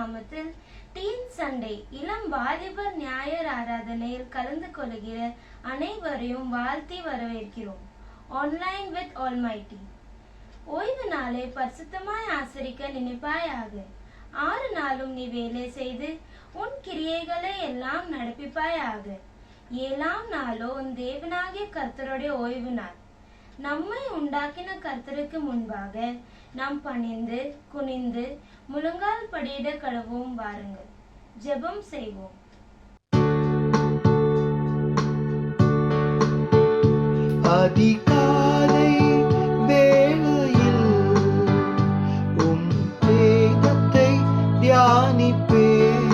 நாமத்தில் dean Sunday இளம் வாலிபர் ஞாயிறு ஆராதனையில் கலந்து கொள்கிற அனைவரையும் வாழ்த்தி வரவேற்கிறோம். Online with almighty. ஓய்வு நாளை பரிசுத்தமாய் ஆசரிக்க நினைப்பாயாக. 6 நாளும் நீ வேலை செய்து உன் கிரியைகளை எல்லாம் நடப்பிப்பாயாக. 7ஆம் நாளோ உன் தேவனாகிய கர்த்தருடைய ஓய்வு நாள். நம்மை உண்டாக்கின கர்த்தருக்கு முன்பாக நாம் பணிந்து குனிந்து முழங்கால் படியிட கடவோம். வாருங்கள், ஜெபம் செய்வோம். அதிகாலை வேளையில் உம் வேதத்தை தியானிப்பேன்.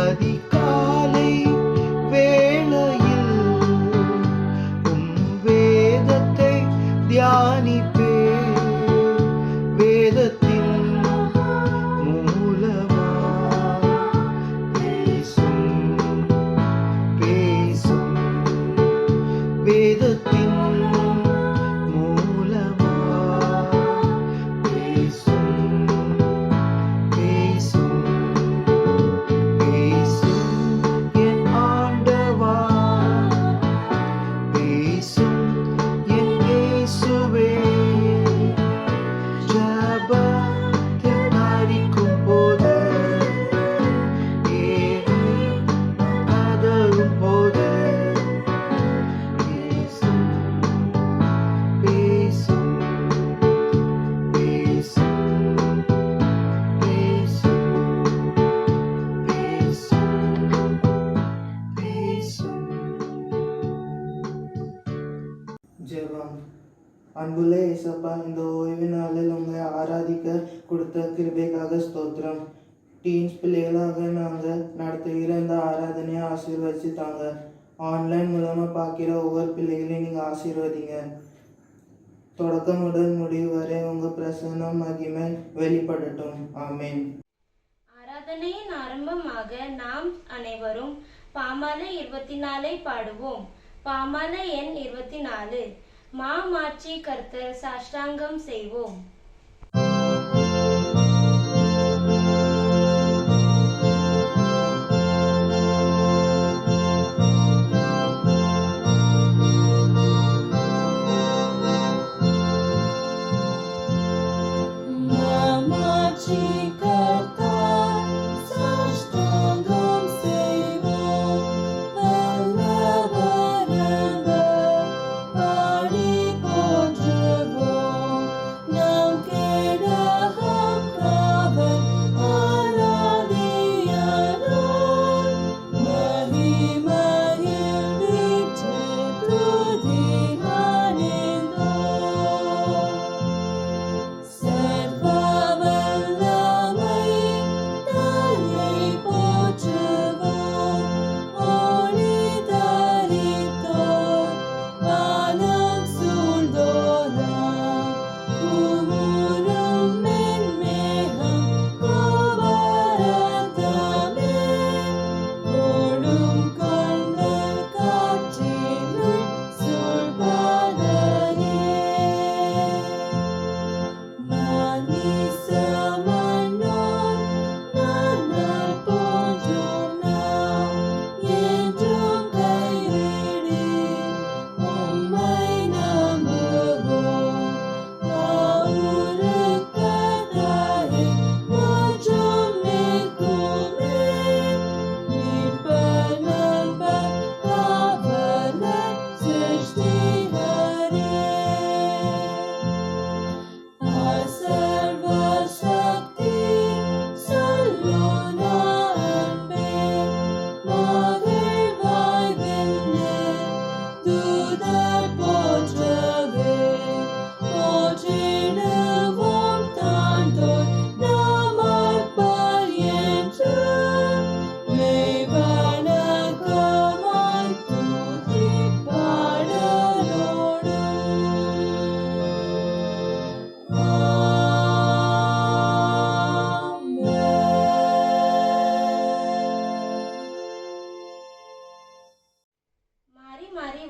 அதிகாலை வேளையில் உம் வேதத்தை தியானிப்பேன். வேதத்தின் மூலமா பேசும் வேதத்தின் மூலமா பேசும் என் ஆண்டவா, பேசும் என் இயேசுவே. ஜெபத்தை அறிக்கும் போது கதறும் போது ஜெபம். அன்புள்ள இயேசப்பா, இந்த ஓய்வு நாளில் உங்களை ஆராதிக்க கொடுத்த கிருபைக்காக ஸ்தோத்திரம். டீன்ஸ் பிள்ளைகளாக நாங்கள் நடத்துகிற இந்த ஆராதனையை ஆசீர்வதிச்சு தாங்க. ஆன்லைன் மூலமாக பார்க்கிற ஒவ்வொரு பிள்ளைகளையும் நீங்கள் ஆசீர்வதிங்க. தொடக்கம் முதல் முடிவு வரை உங்கள் பிரசன்னம் மகிமை வெளிப்படட்டும். ஆமென். ஆராதனையின் ஆரம்பமாக நாம் அனைவரும் பாமாலை 24 பாடுவோம். பாமாலை எண் 24. மாற்றி கர்த்தர் சாஷ்டாங்கம் செய்வோம்.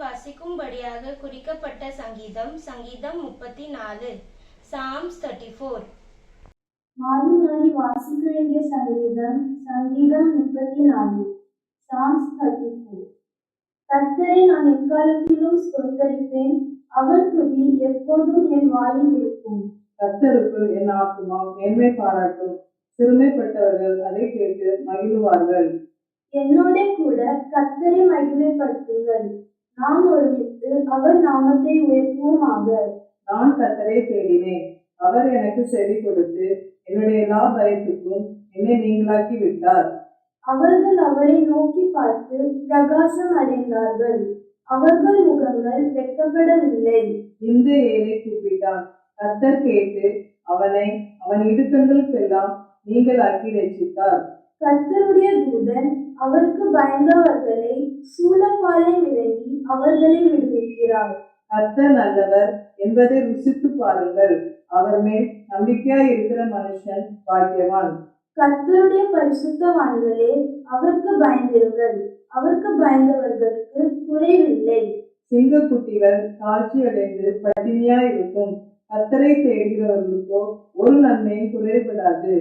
வாசிக்கும்படியாக குறிக்கப்பட்ட சங்கீதம் 34. Psalms 34. மாறி மாறி வாசிக்க வேண்டிய சங்கீதம் சங்கீதம் 34 சாம்ஸ் 34. கர்த்தரை நான் எக்காலத்திலும் ஸ்தோத்தரிப்பேன், அவர் துதி எப்போதும் என் வாயில் இருக்கும். கர்த்தருக்கு என் ஆத்துமா மேன்மை பாராட்டும், சிறுமைப்பட்டவர்கள் அதை கேட்டு மகிழுவார்கள். என்னோட கூட கர்த்தரை மகிமைப்படுத்துங்கள், நாம் ஒருமித்து அவர் நாமத்தை உயர்த்துவோமாக. நான் கர்த்தரை தேடினேன், அவர் எனக்கு செவி கொடுத்து என்னுடைய எல்லா பயத்துக்கும் என்னை நீங்களாக்கி விட்டார். அவர்கள் அவரை நோக்கி பார்த்து பிரகாசம் அடைந்தார்கள், அவர்கள் முகங்கள் வெட்கப்படவில்லை. இந்த ஏழை கூப்பிட்டான், கர்த்தர் கேட்டு அவன் இடுக்கண்களுக்கெல்லாம் நீங்களாக்கி ரட்சித்தார். கர்த்தருடைய தூதன் அவருக்கு பயந்தவர்களை சூலப்பாலை விலகி அவர்களை விடுவிக்கிறார். கர்த்தர் நல்லவர் என்பதை ருசித்து பாருங்கள், அவர் மேல் நம்பிக்கையாய் இருக்கிற மனுஷன் பாக்கியவான். கர்த்தருடைய பரிசுத்தவான்களே, அவருக்கு பயந்திருங்கள், அவருக்கு பயந்தவர்களுக்கு குறைவில்லை. சிங்கக்குட்டிகள் தாழ்ச்சி அடைந்து பட்டினியாய் இருக்கும், கர்த்தரை தேடுகிறவர்களுக்கோ ஒரு நன்மையும் குறைபடாது.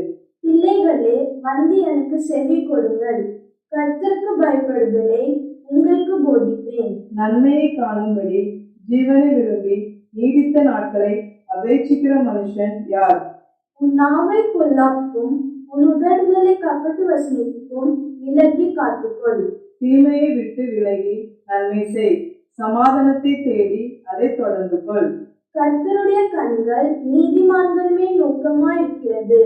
பிள்ளைகளே, வந்து எனக்கு செவி கொடுங்கள், கர்த்தருக்கு பயப்படுதலை உங்களுக்கு போதிப்பேன். நன்மையை காணும்படி ஜீவனை விரும்பி நீடித்த நாட்களை அபேட்சிக்கிற மனுஷன் யார்? உன் நாவை பொல்லாப்புக்கும் உன் உதடுகளை கபட்டு வசனிப்புக்கும் விலக்கி காத்துக்கொள். தீமையை விட்டு விலகி நன்மை செய், சமாதானத்தை தேடி அதை தொடர்ந்து கொள். கர்த்தருடைய கண்கள் நீதிமான்கள் மேல் நோக்கமாயிருக்கிறது,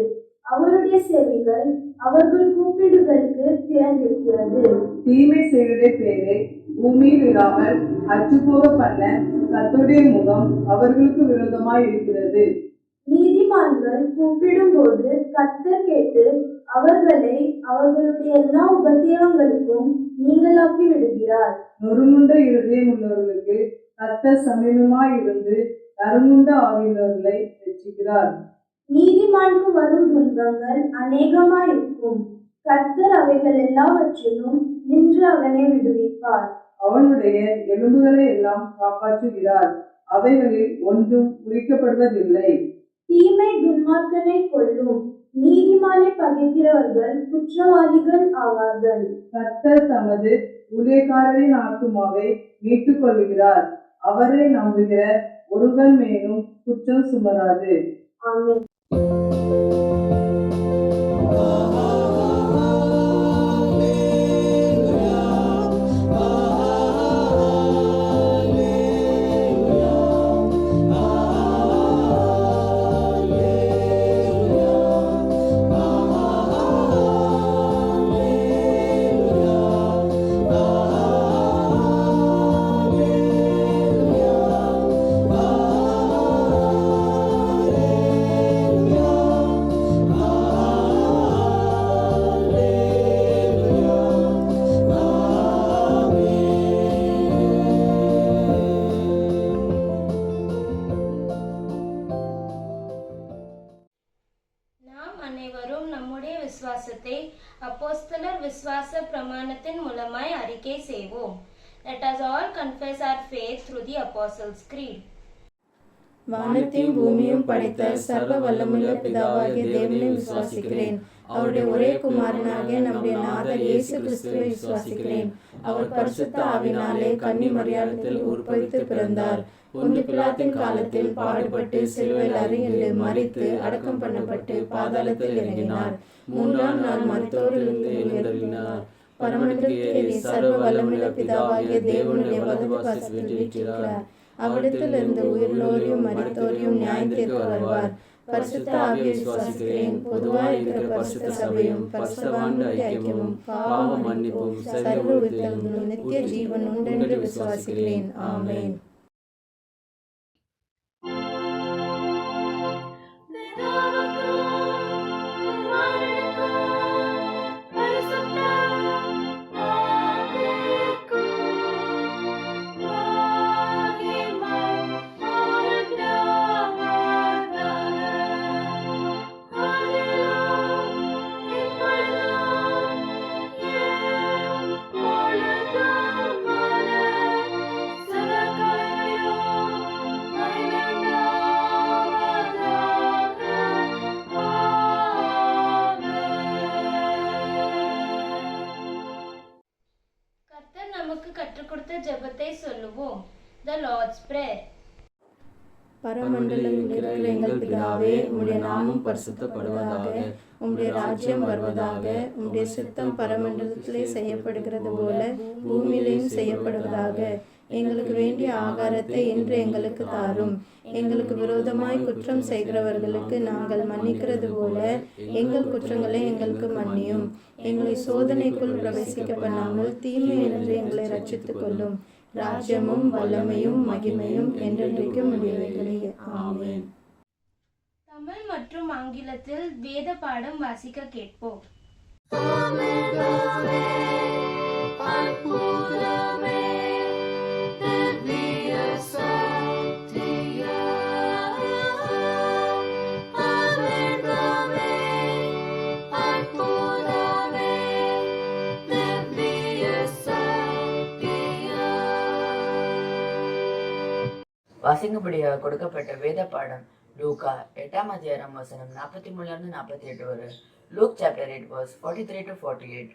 அவருடைய செவிகள் அவர்கள் கூப்பிடுதலுக்கு திறந்திருக்கிறது. தீமை செய்கிற பேரை பூமியில் இராமல் அற்றுப்போக பண்ண கர்த்தருடைய முகம் அவர்களுக்கு விரோதமாய் இருக்கிறது. நீதிமான்கள் கூப்பிடும் போது கர்த்தர் கேட்டு அவர்களை அவர்களுடைய எல்லா உபத்திரவங்களுக்கும் நீங்களாக்கி விடுகிறார். நொறுமுண்ட இருதயம் உள்ளவர்களுக்கு கர்த்தர் சமீபமாய் இருந்து நறுமுண்ட ஆவியுள்ளவர்களை ரட்சிக்கிறார். நீதிமானுக்கு வரும் துன்பங்கள் அநேகமாயிருக்கும், கர்த்தர் அவைகள் எல்லாவற்றிலும் நின்று அவனை விடுவிப்பார். அவனுடைய எலும்புகளை எல்லாம் காப்பாற்றுகிறார், அவைகளில் ஒன்றும் குறிக்கப்படுவதில்லை. தீமை துன்மார்க்கனை கொல்லும், நீதிமானை பகைக்கிறவர்கள் குற்றவாளிகள் ஆவார்கள். கர்த்தர் தமது ஊழியக்காரரின் ஆத்துமாவை மீட்டுக் கொள்கிறார், அவரை நம்புகிற ஒருவன் மேலும் குற்றம் சுமராது. ஆமென். அனைவரும் நம்முடைய விசுவாசத்தை அப்போஸ்தலர் விசுவாச பிரமாணத்தின் மூலமாய் அறிக்கை செய்வோம். Let us all confess our faith through the Apostles' Creed. வானத்தையும் பூமியும் படைத்த சர்வ வல்லமுள்ள பிதாவாகிய தேவனை விசுவாசிக்கிறேன். அவருடைய ஒரே குமாரனாகிய நம்முடைய நாதர் இயேசு கிறிஸ்துவை விசுவாசிக்கிறேன். அவர் பரிசுத்த ஆவினாலே கன்னி மரியாதத்தில் உற்பவித்து பிறந்தார். பொந்து பிலாத்தின் காலத்தில் பாடுபட்டு சிலுவையில் அறையுண்டு மரித்து அடக்கம் பண்ணப்பட்டு பாதாளத்தில் இறங்கினார். மூன்றாம் நாள் மரித்தோரிலிருந்து எழுந்தருளினார். பரமண்டலத்தில் ஏறி சர்வ வல்லமுள்ள பிதாவாகிய தேவனுடைய வலது பாசத்தில் வீற்றிருக்கிறார். அவ்விடத்திலிருந்து உயிரோரையும் மரித்தோரையும் நியாயத்திற்கு வருவார். பரிசுத்த ஆவியை விசுவாசிக்கிறேன். பொதுவாக இருக்கிற பரிசுத்த சபையும் பரிசுத்தவான்கள் ஐக்கியமும் பாவ மன்னிப்பும் சர்வ உயிர்த்தெழுதலும் நித்திய ஜீவன் உண்டென்று விசுவாசிக்கிறேன். ஆமென். Sadakai நமக்கு கற்றுக் கொடுத்த ஜெபத்தை சொல்லுவோம். The Lord's Prayer. பரமண்டலங்களில் இருக்கிற எங்கள் பிதாவே, உம்முடைய நாமம் பரிசுத்தப்படுவதாக, உம்முடைய ராஜ்யம் வருவதாக, உம்முடைய சித்தம் பரமண்டலத்திலே செய்யப்படுகிறது போல பூமியிலேயும் செய்யப்படுவதாக. எங்களுக்கு வேண்டிய ஆகாரத்தை இன்று எங்களுக்கு தாரும். எங்களுக்கு விரோதமாய் குற்றம் செய்கிறவர்களுக்கு நாங்கள் மன்னிக்கிறது போல எங்கள் குற்றங்களை எங்களுக்கு மன்னியும். எங்களை சோதனைக்குள் பிரவேசிக்க பண்ணாமல் தீமையிலிருந்து எங்களை ரட்சித்துக் கொள்ளும். ராஜ்யமும் வல்லமையும் மகிமையும் என்றென்றைக்கும் உடையவைகளே. ஆமென். தமிழ் மற்றும் ஆங்கிலத்தில் வேத பாடம் வாசிக்க கேட்போம். வாசிக்கும்படியாக கொடுக்கப்பட்ட வேத பாடம் லூக்கா 8ஆம் அதிகாரம் வசனம் 43 48 வரை. Look chapter 8 verse 43 to 48.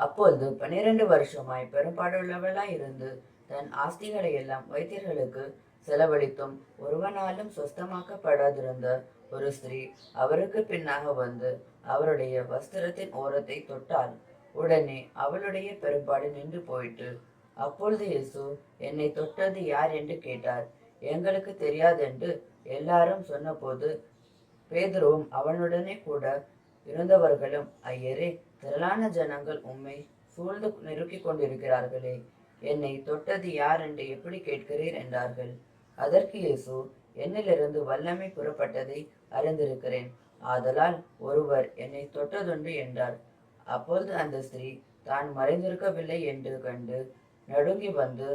அப்பொழுது 12 வருஷமாய் பெரும்பாடுள்ளவளாய் இருந்து தன் ஆஸ்திகளை எல்லாம் வைத்தியர்களுக்கு செலவழித்தும் ஒருவனாலும் சொஸ்தமாக்கப்படாதிருந்த ஒரு ஸ்திரீ அவருக்கு பின்னாக வந்து அவருடைய வஸ்திரத்தின் ஓரத்தை தொட்டாள். உடனே அவளுடைய பெரும்பாடு நின்று போயிட்டு. அப்பொழுது இயேசு, என்னை தொட்டது யார் என்று கேட்டார். எங்களுக்கு தெரியாதென்று எல்லாரும் சொன்னபோது பேதுருவும் அவனுடனே கூட இருந்தவர்களும், ஐயரே, திரளான ஜனங்கள் உம்மை சூழ்ந்து நெருக்கிக் கொண்டிருக்கிறார்களே, என்னை தொட்டது யார் என்று எப்படி கேட்கிறீர் என்றார்கள். அதற்கு இயேசு, என்னிலிருந்து வல்லமை புறப்பட்டதை அறிந்திருக்கிறேன், ஆதலால் ஒருவர் என்னை தொட்டதுண்டு என்றார். அப்பொழுது அந்த ஸ்திரீ தான் மறைந்திருக்கவில்லை என்று கண்டு நடுங்கி வந்து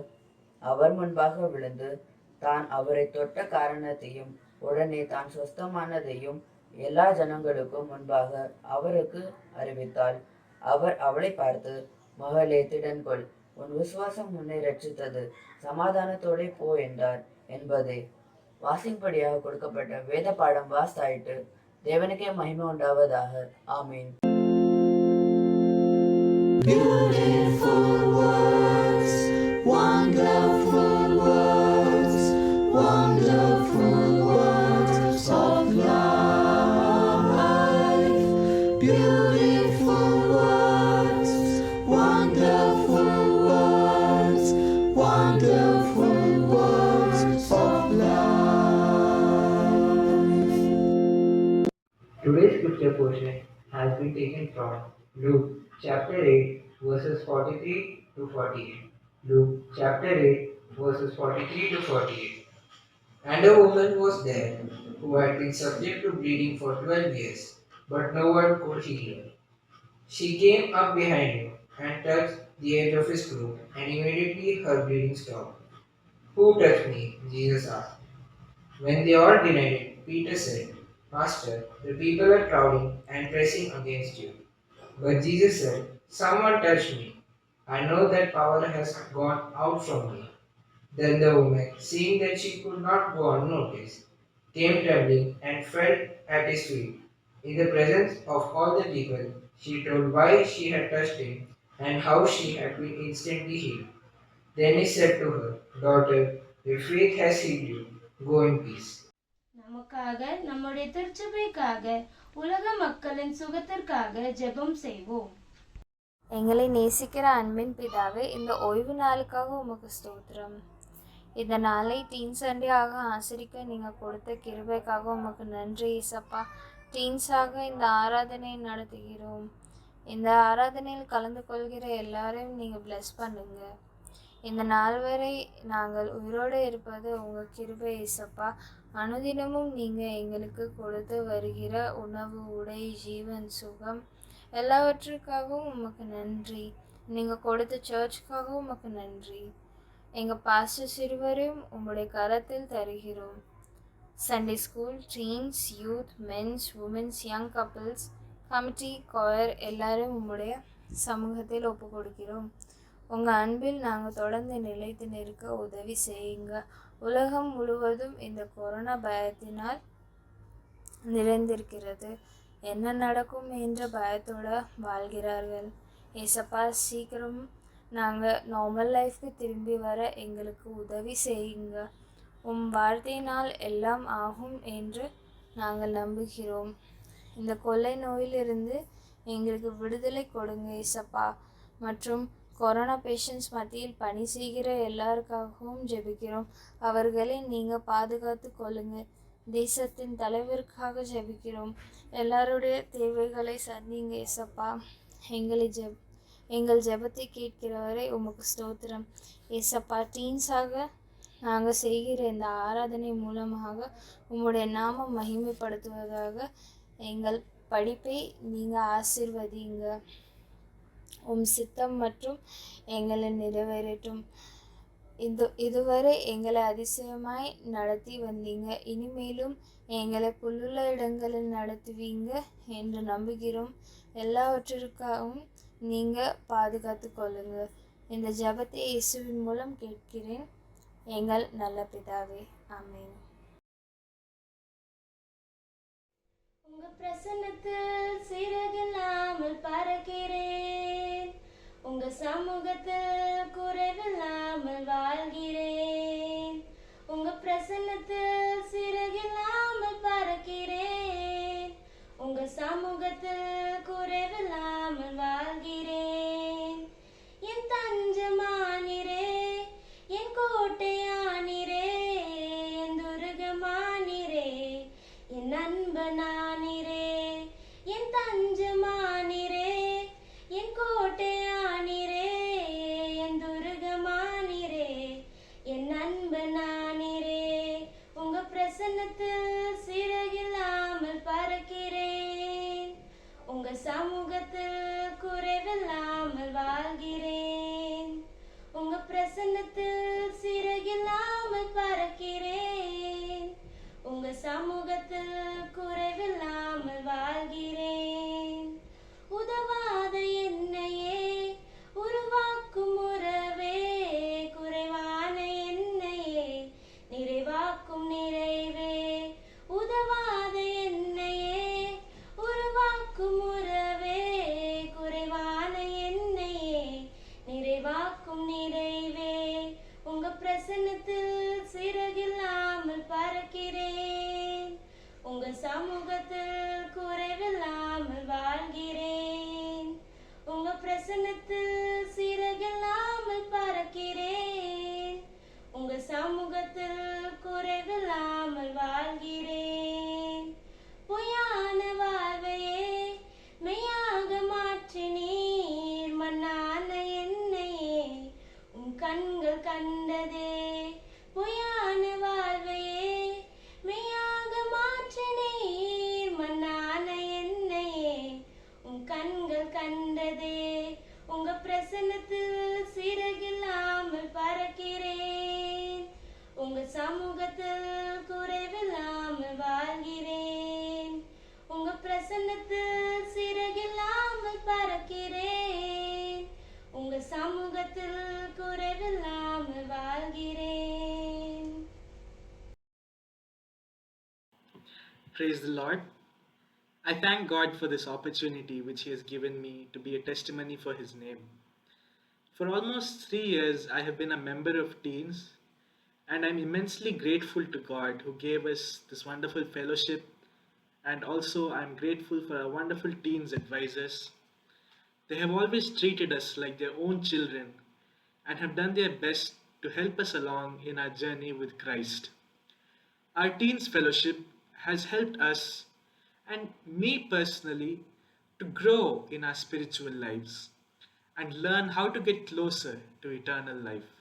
அவர் முன்பாக விழுந்து தான் அவரை தொட்ட காரணத்தையும் உடனே தான் சொஸ்தமானதையும் எல்லா ஜனங்களுக்கும் முன்பாக அவருக்கு அறிவித்தாள். அவர் அவளை பார்த்து, மகளே, திடன்கொள், உன் விசுவாசம் உன்னை ரட்சித்தது, சமாதானத்தோടെ போ என்றார் என்பதே. வாசிக்கும்படியாக கொடுக்கப்பட்ட வேத பாடம் வாசித்தாயிட்டு. தேவனுக்கே மகிமை உண்டாவதாக. ஆமீன். Beautiful words, wonderful words, wonderful words of life. Beautiful words, wonderful words, wonderful words of life. Today's scripture portion has been taken from Luke chapter 8 verses 43 to 48. Luke chapter 8 verses 43 to 48. And a woman was there who had been subject to bleeding for 12 years, but no one could heal her. She came up behind him and touched the edge of his cloak, and immediately her bleeding stopped. Who touched me? Jesus asked. When they all denied it, Peter said, Master, the people are crowding and pressing against you. But Jesus said, someone touched me. I know that power has gone out from me. Then the woman, seeing that she could not go unnoticed, came trembling and fell at his feet. In the presence of all the people, she told why she had touched him and how she had been instantly healed. Then he said to her, Daughter, your faith has healed you. Go in peace. நமக்காக, நம்முடைய திருச்சபைக்காக, உலக மக்களின் சுகத்திற்காக ஜெபம் செய்வோம். எங்களை நேசிக்கிற அன்பின் பிதாவே, இந்த ஓய்வு நாளுக்காக உமக்கு ஸ்தோத்திரம். இந்த நாளை டீன் சண்டே ஆக ஆசரிக்க நீங்கள் கொடுத்த கிருபைக்காக உமக்கு நன்றி ஏசப்பா. டீன்ஸாக இந்த ஆராதனையை நடத்துகிறோம். இந்த ஆராதனையில் கலந்து கொள்கிற எல்லாரையும் நீங்கள் பிளஸ் பண்ணுங்க. இந்த நாள் வரை நாங்கள் உயிரோடு இருப்பது உங்கள் கிருபை ஏசப்பா. அனுதினமும் நீங்கள் எங்களுக்கு கொடுத்து வருகிற உணவு, உடை, ஜீவன், சுகம் எல்லாவற்றுக்காகவும் உமக்கு நன்றி. நீங்கள் கொடுத்த சர்ச்சுக்காகவும் உமக்கு நன்றி. எங்கள் பாஸ்டர்ஸ் இருவரையும் உங்களுடைய கரத்தில் தருகிறோம். Sunday school, teens, youth, men's, women's, young couples, committee, choir எல்லாரும் உங்களுடைய சமூகத்தில் ஒப்பு கொடுக்கிறோம். உங்கள் அன்பில் நாங்கள் தொடர்ந்து நிலைத்து நிற்க உதவி செய்யுங்க. உலகம் முழுவதும் இந்த கொரோனா பயத்தினால் நிறைந்திருக்கிறது. என்ன நடக்கும் என்ற பயத்தோடு வாழ்கிறார்கள். ஏசப்பா, சீக்கிரம் நாங்கள் நார்மல் லைஃப்க்கு திரும்பி வர எங்களுக்கு உதவி செய்யுங்க. வார்த்தையினால் எல்லாம் ஆகும் என்று நாங்கள் நம்புகிறோம். இந்த கொள்ளை நோயிலிருந்து எங்களுக்கு விடுதலை கொடுங்க ஏசப்பா. மற்றும் கொரோனா பேஷண்ட்ஸ் மத்தியில் பணி செய்கிற எல்லாருக்காகவும் ஜெபிக்கிறோம். அவர்களை நீங்கள் பாதுகாத்து கொள்ளுங்க. தேசத்தின் தலைவருக்காக ஜெபிக்கிறோம். எல்லாருடைய தேவைகளை சந்திங்க ஏசப்பா. எங்கள் ஜெபத்தை கேட்கிறவரை உமக்கு ஸ்தோத்திரம் ஏசப்பா. டீன்ஸாக நாங்கள் செய்கிற இந்த ஆராதனை மூலமாக உம்முடைய நாமம் மகிமைப்படுத்துவதாக. எங்கள் படிப்பை நீங்கள் ஆசீர்வதிங்க. சித்தம் மற்றும் எங்களை நிறைவேறட்டும். இதுவரை எங்களை அதிசயமாய் நடத்தி வந்தீங்க. இனிமேலும் எங்களை புல்லுள்ள இடங்களில் நடத்துவீங்க என்று நம்புகிறோம். எல்லாவற்றிற்காகவும் நீங்கள் பாதுகாத்து கொள்ளுங்க. இந்த ஜெபத்தை இயேசுவின் மூலம் கேட்கிறேன் எங்கள் நல்ல பிதாவே, ஆமென். உங்க பிரசன்னத்தில் சிறகில்லாமல் பறக்கிறேன். உங்க சமூகத்தில் குறைவில்லாமல் வாழ்கிறேன். உங்க பிரசன்னத்தில் சிறகில்லாமல் பறக்கிறேன். உங்க சமூகத்தில் குறைவில்லாமல் வாழ்கிறேன். என் தஞ்சமானிரே, என் கோட்டையானிரே, என் துருகமானிரே, என் அன்பனானிரே, என் தஞ்சமானிரே, என் கோட்டையானிரே, என் துருகமானிரே, என் அன்பனானிரே. உங்க பிரசன்னத்தில் சிறகில்லாமல் பறக்கிறேன். உங்க சமூகத்தில் குறைவில்லாமல் வாழ்கிறேன். உங்க பிரசன்னத்தில் சிறகில்லாமல் பறக்கிறேன். உங்க சமூகத்தில் குறைவில்லாமல் வாழ்கிறேன். உதவாத என்னையே உருவாக்கும் உறவே, குறைவான என்னையே நிறைவாக்கும் நிறைவே. உதவாத என்னையே உருவாக்கும் உறவே, குறைவான என்னையே நிறைவாக்கும் நிறைவே. உங்க பிரசன்னத்தில் சிறகில்லாமல் பறக்கிறேன். உங்க சமூகத்தில் குறைவில்லாமல் வாழ்கிறேன். உங்க பிரசன்னத்தில் சிறகில்லாமல் பறக்கிறேன். உங்க சமூகத்தில் குறைவில்லாமல் வாழ்கிறேன். பொய்யான வாழ்வையே மெய்யாக மாற்றினீர். மண்ணான என்னையே கண்கள் கண்டதே. பொய்யான வாழ்வையே மெய்யாக மாற்றினீர். மண்ணான என்னையே கண்கள் கண்டதே. உங்க பிரசன்னத்தில் சிறகில்லாமல் பறக்கிறேன். உங்க சமூகத்தில் குறைவில்லாமல் வாழ்கிறேன். உங்க பிரசன்னத்தில் சிறகில்லாமல் பறக்கிறேன். உங்க சமூகத்தில் குறைவில்லாமல் வாழ்கிறேன். Praise the Lord. I thank God for this opportunity which He has given me to be a testimony for His name. For almost 3 years, I have been a member of Teens, and I'm immensely grateful to God who gave us this wonderful fellowship, and also I'm grateful for our wonderful Teens advisors. They have always treated us like their own children and have done their best to help us along in our journey with Christ. Our Teens Fellowship has helped us and me personally to grow in our spiritual lives and learn how to get closer to eternal life.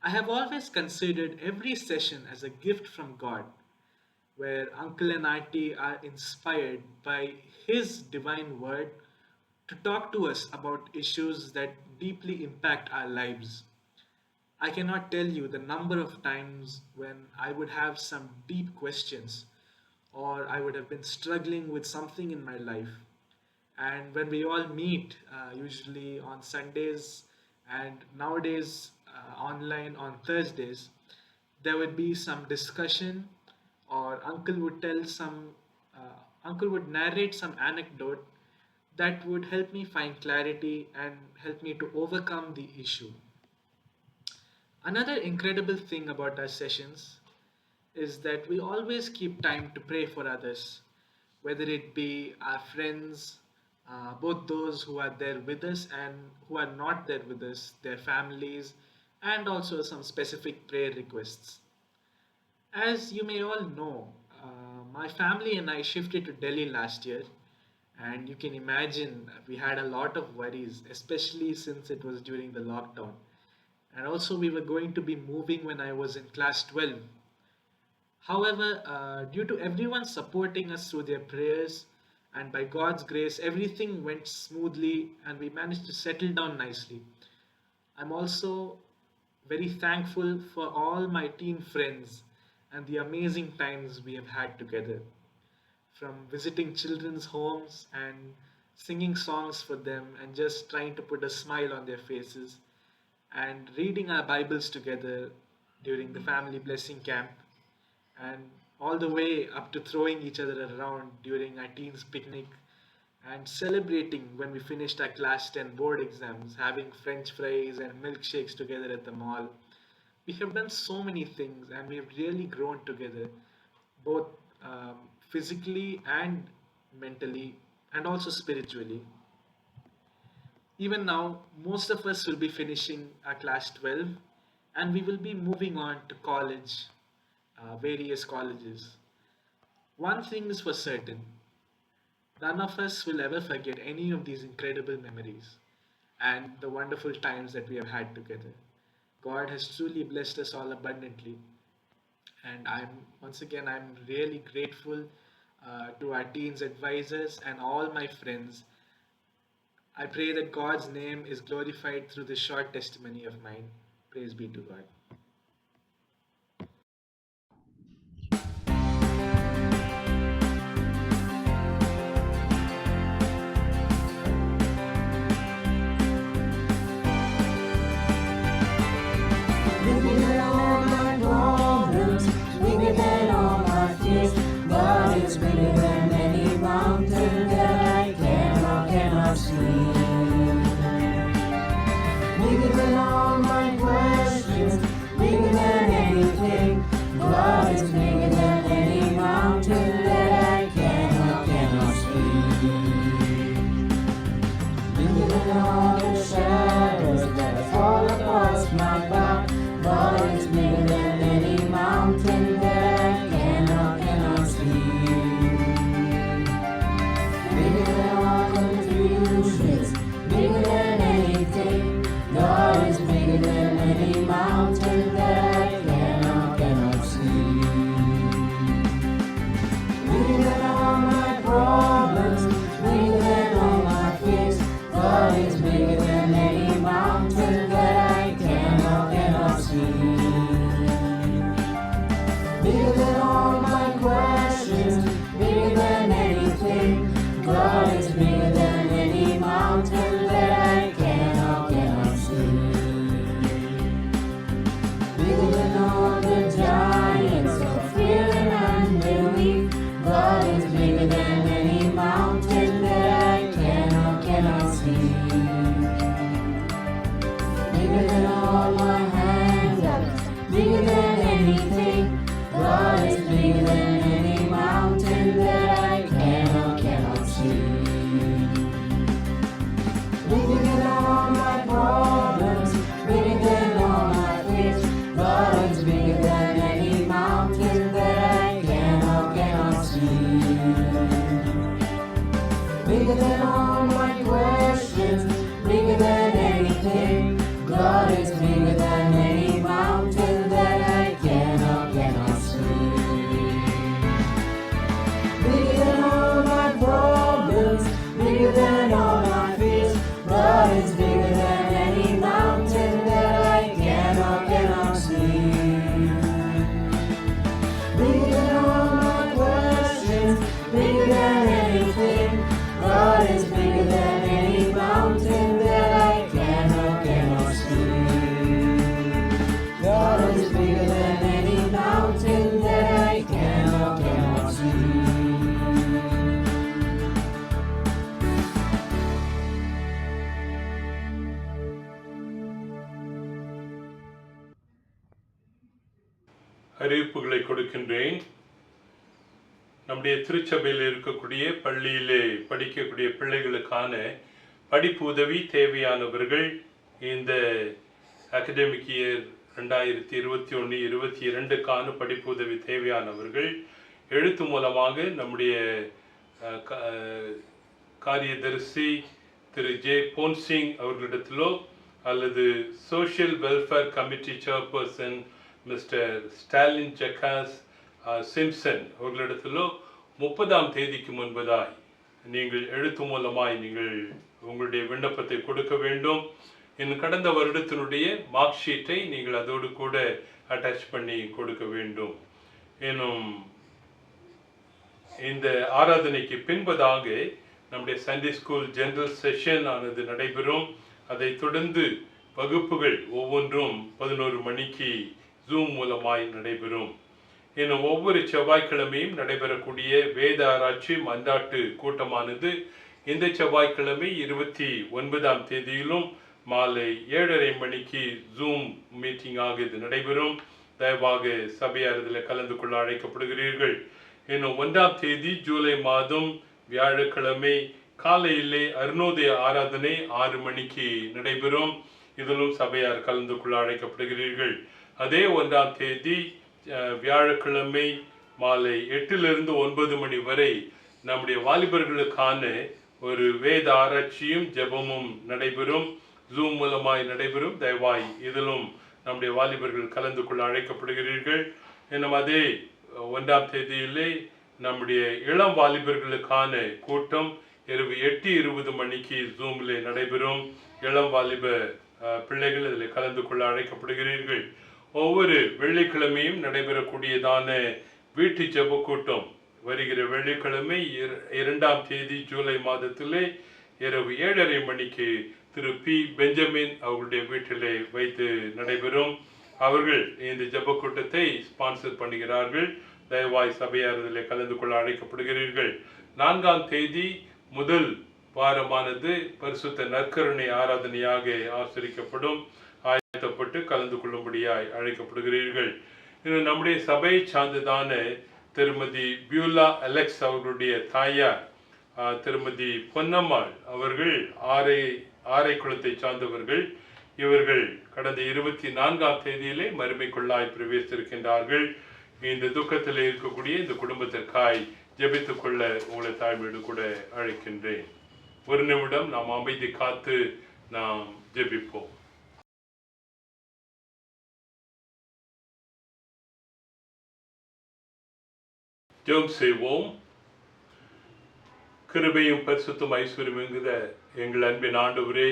I have always considered every session as a gift from God, where Uncle and Auntie are inspired by His divine word to talk to us about issues that deeply impact our lives. I cannot tell you the number of times when I would have some deep questions, or I would have been struggling with something in my life. And when we all meet, usually on Sundays and nowadays online on Thursdays, there would be some discussion, or uncle would narrate some anecdote that would help me find clarity and help me to overcome the issue. Another incredible thing about our sessions is that we always keep time to pray for others, whether it be our friends, both those who are there with us and who are not there with us, their families, and also some specific prayer requests. As you may all know, my family and I shifted to Delhi last year, and you can imagine we had a lot of worries, especially since it was during the lockdown. And also, we were going to be moving when I was in class 12. However, due to everyone supporting us through their prayers, and by God's grace, everything went smoothly and we managed to settle down nicely. I'm also very thankful for all my teen friends and the amazing times we have had together. From visiting children's homes and singing songs for them and just trying to put a smile on their faces, and reading our Bibles together during the family blessing camp, and all the way up to throwing each other around during our teens picnic, and celebrating when we finished our class 10 board exams, having french fries and milkshakes together at the mall. We have done so many things and we have really grown together, both physically and mentally, and also spiritually. Even now, most of us will be finishing our class 12 and we will be moving on to college, various colleges. One thing is for certain, none of us will ever forget any of these incredible memories and the wonderful times that we have had together. God has truly blessed us all abundantly, and I'm really grateful to our teens advisors and all my friends. I pray that God's name is glorified through this short testimony of mine. Praise be to God. Bigger than all my problems, bigger than all my fears. God is bigger than any mountain that I can or cannot see. Bigger than all my questions, bigger than anything. God is bigger than any mountain that I can or cannot see. Bigger than all the shadows that fall across my back. God is bigger than any mountain that I can or cannot see. Bigger than all confusions, bigger than anything. God is bigger than any mountain that I can or cannot see. Bigger than all my problems, bigger than all my fears. God is bigger than any mountain that I can or cannot see. Bigger than all my questions, bigger than anything. God is bigger than any mountain that I can or cannot see. Bigger than all the giants of fear and unbelief. God is bigger than any mountain that I can or cannot see. Bigger than all my hangups, bigger than anything. God is bigger than any mountain that I can or cannot see. Bigger than all my problems, bigger than all my fears. God is bigger than any mountain that I can or cannot see. Bigger than all my questions, bigger than anything. God is bigger than any mountain that I can or cannot see. Bigger than all my problems, bigger than all my fears. God is bigger than any mountain that I can or cannot see. Bigger than all my questions, bigger than anything. God is bigger than any mountain that I can or cannot see. God is bigger than any mountain that I can or cannot see. அறிவிப்புகளை கொடுக்கின்றேன். நம்முடைய திருச்சபையில் இருக்கக்கூடிய பள்ளியிலே படிக்கக்கூடிய பிள்ளைகளுக்கான படிப்பு உதவி தேவையானவர்கள் இந்த அகடமிக் இயர் 2021-22க்கான படிப்பு உதவி தேவையானவர்கள் எழுத்து மூலமாக நம்முடைய காரியதரிசி திரு ஜே போன்சிங் அவர்களிடத்திலோ அல்லது social welfare committee chairperson mister Stalin ஜக்காஸ் சிம்சன் அவர்களிடத்திலோ 30ஆம் தேதிக்கு முன்பதாய் நீங்கள் எழுத்து மூலமாய் நீங்கள் உங்களுடைய விண்ணப்பத்தை கொடுக்க வேண்டும். இன்னும் கடந்த வருடத்தினுடைய மார்க் ஷீட்டை நீங்கள் அதோடு கூட அட்டாச் பண்ணி கொடுக்க வேண்டும். இன்னும் இந்த ஆராதனைக்கு பின்பதாக நம்முடைய சண்டே ஸ்கூல் ஜெனரல் செஷன் ஆனது நடைபெறும். அதைத் தொடர்ந்து வகுப்புகள் ஒவ்வொன்றும் 11 மணிக்கு ஜூம் மூலமாய் நடைபெறும். இன்னும் ஒவ்வொரு செவ்வாய்க்கிழமையும் நடைபெறக்கூடிய வேத ஆராய்ச்சி மன்றாட்டு கூட்டமானது இந்த செவ்வாய்க்கிழமை 29ஆம் தேதியிலும் மாலை 7:30 மணிக்கு ஜூம் மீட்டிங்காக இது நடைபெறும். தயவாக சபையார் இதில் கலந்து கொள்ள அழைக்கப்படுகிறீர்கள். இன்னும் 1ஆம் தேதி ஜூலை மாதம் வியாழக்கிழமை காலையிலே அருணோதய ஆராதனை 6 மணிக்கு நடைபெறும். இதிலும் சபையார் கலந்து கொள்ள அழைக்கப்படுகிறீர்கள். அதே 1ஆம் தேதி வியாழக்கிழமை மாலை 8லிருந்து 9 மணி வரை நம்முடைய வாலிபர்களுக்கான ஒரு வேத ஆராய்ச்சியும் ஜெபமும் நடைபெறும். ஜூம் மூலமாய் நடைபெறும். தயவாய் இதிலும் நம்முடைய வாலிபர்கள் கலந்து கொள்ள அழைக்கப்படுகிறீர்கள். இன்னும் அதே 1ஆம் தேதியிலே நம்முடைய இளம் வாலிபர்களுக்கான கூட்டம் இரவு 8:20 மணிக்கு ஜூமில் நடைபெறும். இளம் வாலிப பிள்ளைகள் இதில் கலந்து கொள்ள அழைக்கப்படுகிறீர்கள். ஒவ்வொரு வெள்ளிக்கிழமையும் நடைபெறக்கூடியதான வீட்டு ஜெப கூட்டம் வருகிற வெள்ளிக்கிழமை 2ஆம் தேதி ஜூலை மாதத்திலே இரவு 7:30 மணிக்கு திரு பி பெஞ்சமின் அவர்களுடைய வீட்டிலே வைத்து நடைபெறும். அவர்கள் இந்த ஜெப கூட்டத்தை ஸ்பான்சர் பண்ணுகிறார்கள். தயவாய் சபையார் இதில் கலந்து கொள்ள அழைக்கப்படுகிறீர்கள். 4ஆம் தேதி முதல் வாரமானது பரிசுத்த நற்கருணை ஆராதனையாக ஆசரிக்கப்படும். ஆயத்தப்பட்டு கலந்து கொள்ளும்படியாய் அழைக்கப்படுகிறீர்கள். இன்னும் நம்முடைய சபையை சார்ந்ததான திருமதி பியூலா அலெக்ஸ் அவர்களுடைய தாயார் திருமதி பொன்னம்மாள் அவர்கள் ஆரை குளத்தை சார்ந்தவர்கள். இவர்கள் கடந்த 24ஆம் தேதியிலே மறுமைக்குள்ளாய் பிரவேசித்திருக்கின்றார்கள். இந்த துக்கத்தில் இருக்கக்கூடிய இந்த குடும்பத்திற்காய் ஜெபித்துக் கொள்ள உங்களை தாழ்மையோடு கூட அழைக்கின்றேன். ஒரு நிமிடம் நாம் அமைதி காத்து நாம் ஜெபிப்போம். ஜெபம் செய்வோம். கிருபையும் பரிசுத்தம் ஐஸ்வர்யம்ங்கிற எங்கள் அன்பின் ஆண்டவரே,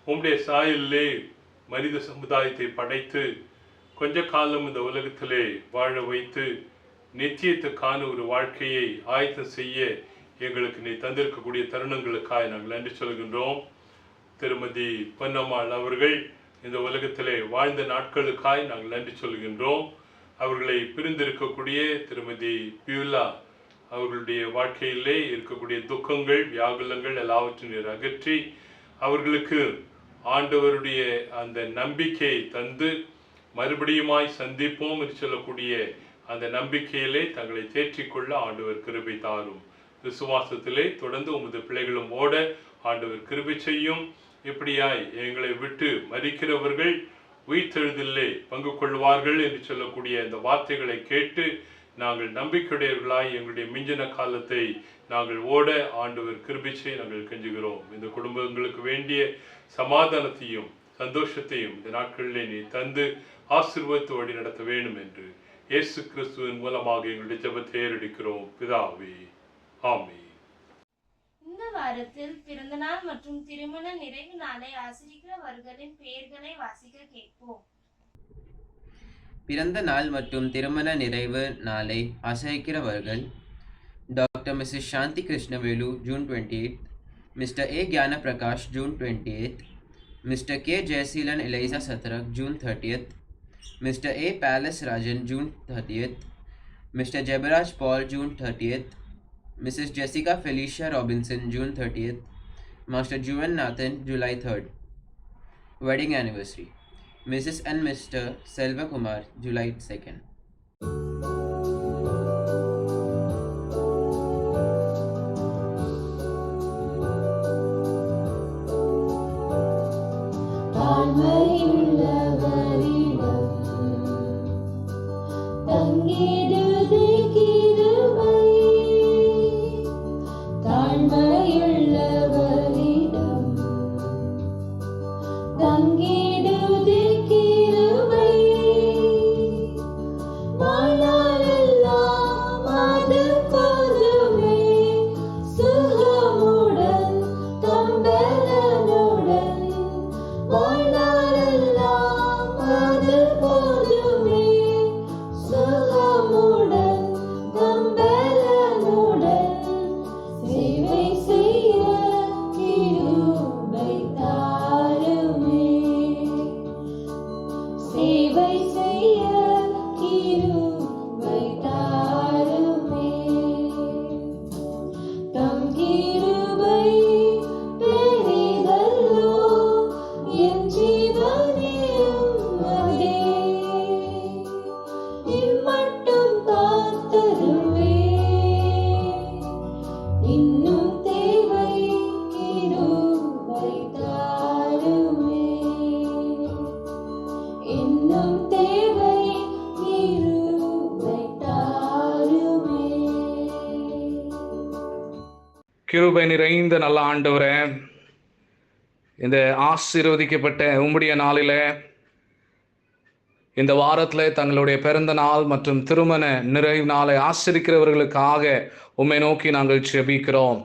உம்முடைய சாயலிலே மனித சமுதாயத்தை படைத்து கொஞ்ச காலம் இந்த உலகத்திலே வாழ வைத்து நிச்சயத்துக்கான ஒரு வாழ்க்கையை ஆயத்தம் செய்ய எங்களுக்கு நீ தந்திருக்கக்கூடிய தருணங்களுக்காக நாங்கள் நன்றி சொல்கின்றோம். திருமதி பொன்னம்மாள் அவர்கள் இந்த உலகத்திலே வாழ்ந்த நாட்களுக்காய் நாங்கள் நன்றி சொல்கின்றோம். அவர்களை பிரிந்திருக்கக்கூடிய திருமதி பியூலா அவர்களுடைய வாழ்க்கையிலே இருக்கக்கூடிய துக்கங்கள் வியாகுலங்கள் எல்லாவற்றையும் அகற்றி அவர்களுக்கு ஆண்டவருடைய அந்த நம்பிக்கையை தந்து மறுபடியுமாய் சந்திப்போம் என்று சொல்லக்கூடிய அந்த நம்பிக்கையிலே தங்களை தேற்றிக்கொள்ள ஆண்டவர் கிருபை தாரும். விசுவாசத்திலே தொடர்ந்து உமது பிள்ளைகளும் ஓட ஆண்டவர் கிருபை செய்யும். இப்படியாய் எங்களை விட்டு மரிக்கிறவர்கள் உயிர்த்தெழுதலிலே பங்கு கொள்வார்கள் என்று சொல்லக்கூடிய இந்த வார்த்தைகளை கேட்டு நாங்கள் நம்பிக்கையுடையவர்களாய் எங்களுடைய மிஞ்சின காலத்தை நாங்கள் ஓட ஆண்டவர் கிருபை செய்ய நாங்கள் கெஞ்சுகிறோம். இந்த குடும்பங்களுக்கு வேண்டிய சமாதானத்தையும் சந்தோஷத்தையும் இந்த நாட்களிலே நீ தந்து ஆசீர்வாதத்தோடு நடத்த வேண்டும் என்று இயேசு கிறிஸ்துவின் மூலமாக எங்களுடைய ஜெபத்தை ஏறெடுக்கிறோம் பிதாவே, ஆமென். இந்த வாரத்தில் பிறந்தநாள் மற்றும் திருமண நிறைவு நாளை ஆசிரியர்களின் பெயர்களை வாசிக்க கேட்போம். பிறந்த நாள் மற்றும் திருமண நிறைவு நாளை ஆசரிக்கிறவர்கள் doctor missus Shanti Krishnavelu June 28th, mister A Gnana Prakash June 28th, mister K Jayaseelan Eliza Shadrach June 30th, mister A பேலஸ் Rajan June 30th, mister Jebaraj Paul June 30th, missus Jessica Felicia Robinson June 30th, master Juvan Nathan July 3rd. Wedding anniversary. Mrs. and Mr. Selva Kumar, July 2nd. கிருபை நிறைந்த நல்ல ஆண்டவரே, இந்த ஆசீர்வதிக்கப்பட்ட உம்முடைய நாளில் இந்த வாரத்தில் தங்களுடைய பிறந்த நாள் மற்றும் திருமண நிறைவு நாளை ஆசரிக்கிறவர்களுக்காக உம்மை நோக்கி நாங்கள் செபிக்கிறோம்.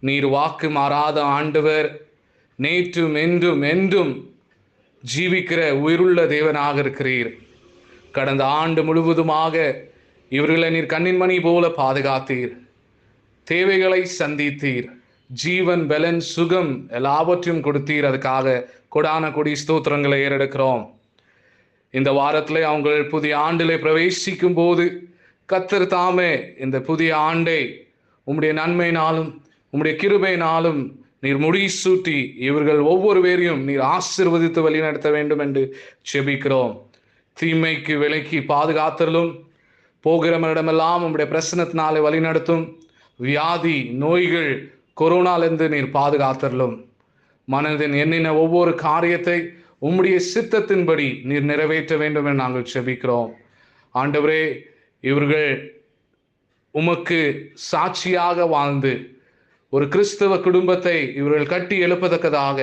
நீர் வாக்கு மாறாத ஆண்டவர், நேற்றும் என்றும் என்றும் ஜீவிக்கிற உயிருள்ள தேவனாக இருக்கிறீர். கடந்த ஆண்டு முழுவதுமாக இவர்களை நீர் கண்ணின்மணி போல பாதுகாத்தீர், தேவைகளை சந்தித்தீர், ஜீவன் பலன் சுகம் எல்லாவற்றையும் கொடுத்தீர். அதுக்காக கொடான கொடி ஸ்தோத்திரங்களை ஏறெடுக்கிறோம். இந்த வாரத்தில் அவங்க புதிய ஆண்டிலே பிரவேசிக்கும் போது கர்த்தர் தாமே இந்த புதிய ஆண்டை உம்முடைய நன்மையினாலும் உம்முடைய கிருபையினாலும் நீர் முடிசூட்டி இவர்கள் ஒவ்வொரு பேரையும் நீர் ஆசீர்வதித்து வழிநடத்த வேண்டும் என்று செபிக்கிறோம். தீமைக்கு விலக்கி பாதுகாத்தலும், போகிறவரிடமெல்லாம் உம்முடைய பிரசனத்தினாலே வழிநடத்தும், வியாதி நோய்கள் கொரோனாலிருந்து நீர் பாதுகாத்தரலும், மனதின் எண்ணின ஒவ்வொரு காரியத்தை உம்முடைய சித்தத்தின்படி நீர் நிறைவேற்ற வேண்டும் என்று நாங்கள் செபிக்கிறோம். ஆண்டவரே, இவர்கள் உமக்கு சாட்சியாக வாழ்ந்து ஒரு கிறிஸ்தவ குடும்பத்தை இவர்கள் கட்டி எழுப்பத்தக்கதாக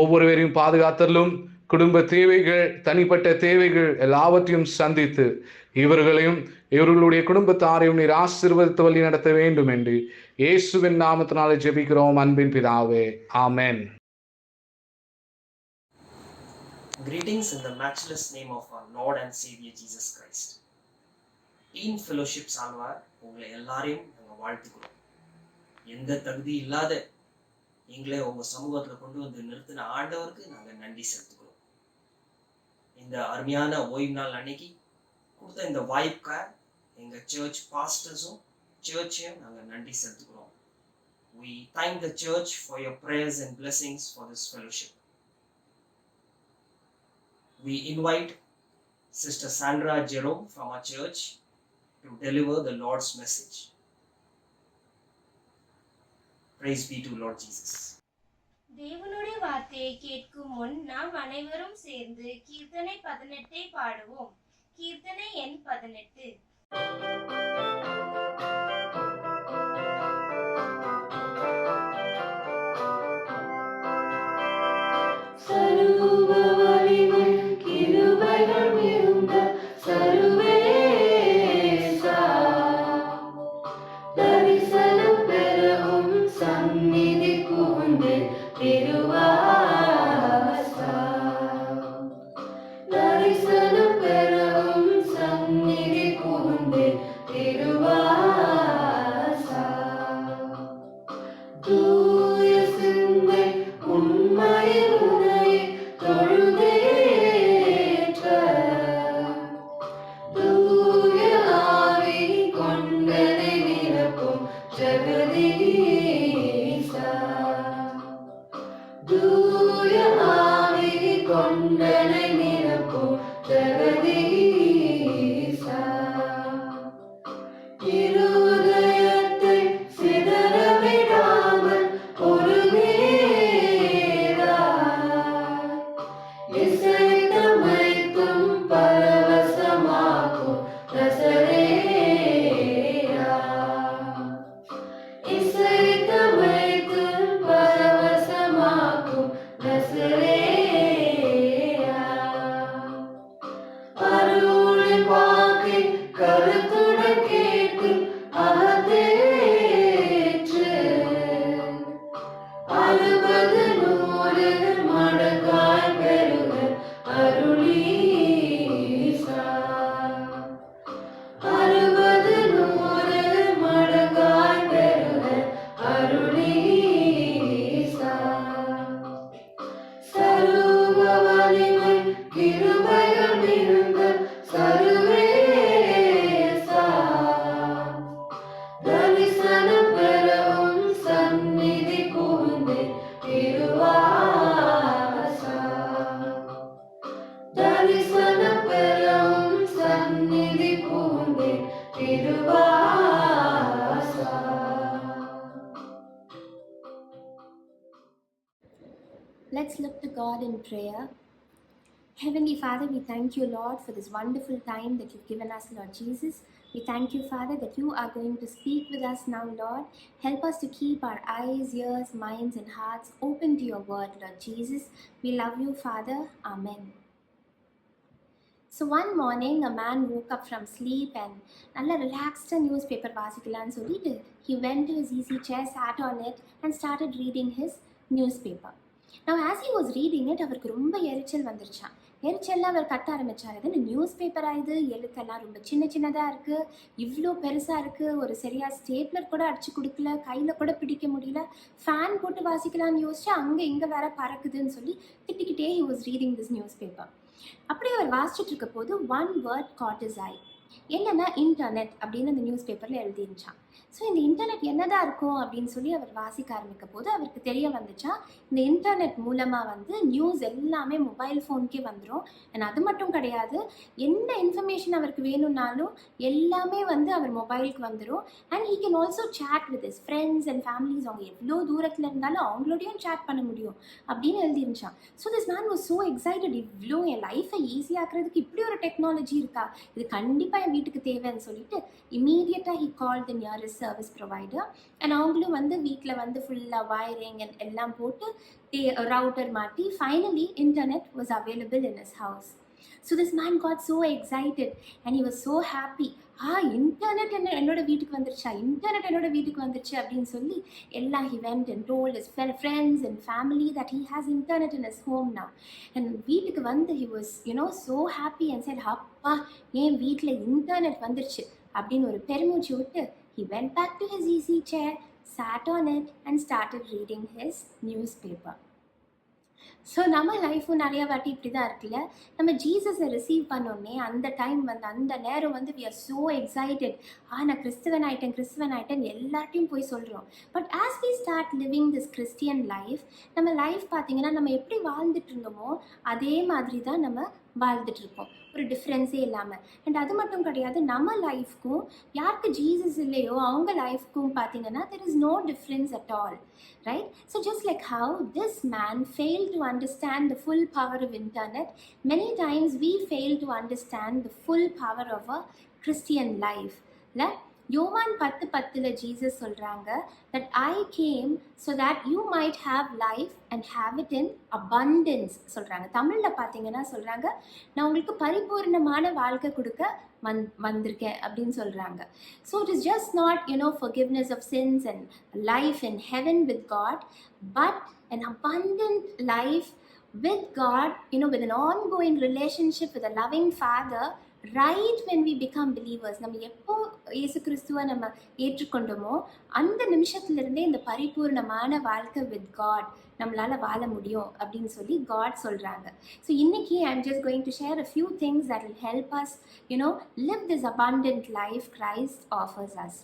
ஒவ்வொருவரையும் பாதுகாத்தலும், குடும்ப தேவைகள் தனிப்பட்ட தேவைகள் எல்லாவற்றையும் சந்தித்து இவர்களையும் இவர்களுடைய குடும்பத்தாரையும் நீர் ஆசீர்வதித்து வழி நடத்த வேண்டும் என்று இயேசுவின் நாமத்தினாலே ஜெபிக்கிறோம் அன்பின் பிதாவே, ஆமென். Greetings in the matchless name of our Lord and Savior Jesus Christ. Teen Fellowship சார்பாக உங்களை எல்லாரையும் நாங்கள் வாழ்த்துக்கிறோம். எந்த தகுதி இல்லாத எங்களை உங்க சமூகத்தில் கொண்டு வந்து நிறுத்தின ஆண்டவருக்கு நாங்கள் நன்றி செலுத்துக்கிறோம். இந்த அருமையான ஓய்வு நாள் அன்னைக்கு கொடுத்த இந்த வாய்ப்புக்காக எங்கள் சர்ச் பாஸ்டர்ஸும் சர்ச்சையும் நாங்கள் நன்றி செலுத்துக்கிறோம். We thank the church for your prayers and blessings for this fellowship. We invite Sister Sandra Jerome from our church to deliver the Lord's message. Praise be to Lord Jesus. தேவனுடைய வார்த்தையை கேட்கும் முன் நாம் அனைவரும் சேர்ந்து கீர்த்தனை 18 பாடுவோம். கீர்த்தனை எண் 18. Jagadish, do your கொண்டனை நிரப்பும் ஜெகதீசா. இருதயத்தை சிதற விடாமல் ஒரு இசைத்தமைத்தும் பரவசமாக்கும் நசரேயா. இசைத்தமைத்தும் பரவசமாக்கும் நசரேயா. அருளின் வாக்கை கருத்துடன் கேட்டு அகத்தேற்று 60 100 மடங்காய் பெருக அருளீசா. 60 100 மடங்காய் பெருக அருளீசா. சர்வ வலிமை கிருபைகள் மிகுந்த சர்வேசா. தரிசனம் பெறவும் சந்நிதி புகுந்து திருவாசா. தரிசனம் பெறவும் சந்நிதி புகுந்து திருவாசா. Let's look to God in prayer. Heavenly Father, we thank you, Lord, for this wonderful time that you've given us, Lord Jesus. We thank you, Father, that you are going to speak with us now, Lord. Help us to keep our eyes, ears, minds, and hearts open to your word, Lord Jesus. We love you, Father. Amen. So one morning, a man woke up from sleep and nalla relaxed newspaper vasikalaanu sollitu he went to his easy chair, sat on it and started reading his newspaper. Now as he was reading it, அவருக்கு ரொம்ப எரிச்சல் வந்துருச்சான். எரிச்சல்ல அவர் கத்த ஆரம்பிச்சார், இது news பேப்பரா, இது எழுத்தெல்லாம் ரொம்ப சின்ன சின்னதாக இருக்குது, இவ்வளோ பெருசாக இருக்குது, ஒரு சரியாக ஸ்டேப்லர் கூட அடிச்சு கொடுக்கல, கையில் கூட பிடிக்க முடியல, ஃபேன் போட்டு வாசிக்கலாம்னு யோசிச்சு அங்கே இங்கே வேற பறக்குதுன்னு சொல்லி திட்டிக்கிட்டே he was reading this newspaper. அப்படி அவர் வாசிச்சுட்டு இருக்க போது one word caught his eye. என்னென்னா இன்டர்நெட் அப்படின்னு அந்த நியூஸ் பேப்பரில் எழுதிருச்சான். ஸோ இந்த இன்டர்நெட் என்னதான் இருக்கும் அப்படின்னு சொல்லி அவர் வாசிக்க ஆரம்பிக்க போது அவருக்கு தெரிய வந்துச்சா, இந்த இன்டர்நெட் மூலமாக வந்து நியூஸ் எல்லாமே மொபைல் ஃபோனுக்கே வந்துடும். அண்ட் அது மட்டும் கிடையாது, எந்த இன்ஃபர்மேஷன் அவருக்கு வேணும்னாலும் எல்லாமே வந்து அவர் மொபைலுக்கு வந்துடும். And he can also chat with his friends and families. அவங்க எவ்வளோ தூரத்தில் இருந்தாலும் அவங்களோடையும் சேட் பண்ண முடியும் அப்படின்னு எழுதிருச்சான். So this man was so excited, இவ்வளோ என் லைஃப்பை ஈஸியாக்குறதுக்கு இப்படி ஒரு டெக்னாலஜி இருக்கா, இது கண்டிப்பாக என் வீட்டுக்கு தேவைன்னு சொல்லிட்டு இமீடியட்டாக he call the nearest service provider. And அவங்களும் வந்து வீட்டில் வந்து ஃபுல்லாக வயரிங் அண்ட் எல்லாம் போட்டு ரவுட்டர் மாட்டி finally internet was available in his house. So this man got so excited and he was so happy. Internet என்னோட வீட்டுக்கு வந்துருச்சா, இன்டர்நெட் என்னோட வீட்டுக்கு வந்துருச்சு அப்படின்னு சொல்லி எல்லாம் he went and told his friends and family that he has internet in his home now. And வீட்டுக்கு வந்து he was so happy and said, அப்பா என் வீட்டில் இன்டர்நெட் வந்துருச்சு அப்படின்னு ஒரு பெருமூச்சு விட்டு he went back to his easy chair, sat on it and started reading his newspaper. So நம்ம லைஃப்பும் நிறையா வாட்டி இப்படி தான் இருக்குல்ல, நம்ம ஜீசஸை ரிசீவ் பண்ணோடனே அந்த டைம் வந்து அந்த நேரம் வந்து we are so excited, நான் கிறிஸ்துவன் ஆகிட்டேன் எல்லார்ட்டையும் போய் சொல்கிறோம். But as we start living this Christian life, நம்ம லைஃப் பார்த்திங்கன்னா நம்ம எப்படி வாழ்ந்துட்டு இருந்தோமோ அதே மாதிரி தான் நம்ம வாழ்ந்துட்டு இருக்கோம், ஒரு டிஃப்ரென்ஸே இல்லாமல். அண்ட் அது மட்டும் கிடையாது, நம்ம லைஃப்க்கும் யாருக்கு ஜீசஸ் இல்லையோ அவங்க லைஃப்க்கும் பார்த்தீங்கன்னா there is no difference at all, right? So just like how this man failed to understand the full power of internet, many times we fail to understand the full power of a Christian life. யோவான் 10:10 Jesus சொல்கிறாங்க that I came so that you might have life and have it in abundance சொல்கிறாங்க. தமிழில் பார்த்தீங்கன்னா சொல்கிறாங்க, நான் உங்களுக்கு பரிபூர்ணமான வாழ்க்கை கொடுக்க வந்திருக்கேன் அப்படின்னு சொல்கிறாங்க. So it is just not forgiveness of sins and life in heaven with God, but an abundant life with God, with an ongoing relationship with a loving Father, right when we become believers. நம்ம எப்போ இயேசு கிறிஸ்துவை நம்ம ஏற்றுக்கொண்டோமோ அந்த நிமிஷத்துலேருந்தே இந்த பரிபூர்ணமான வாழ்க்கை with God நம்மளால் வாழ முடியும் அப்படின்னு சொல்லி காட் சொல்கிறாங்க. ஸோ இன்றைக்கி I'm just going to share a few things that will help us live this abundant life Christ offers us.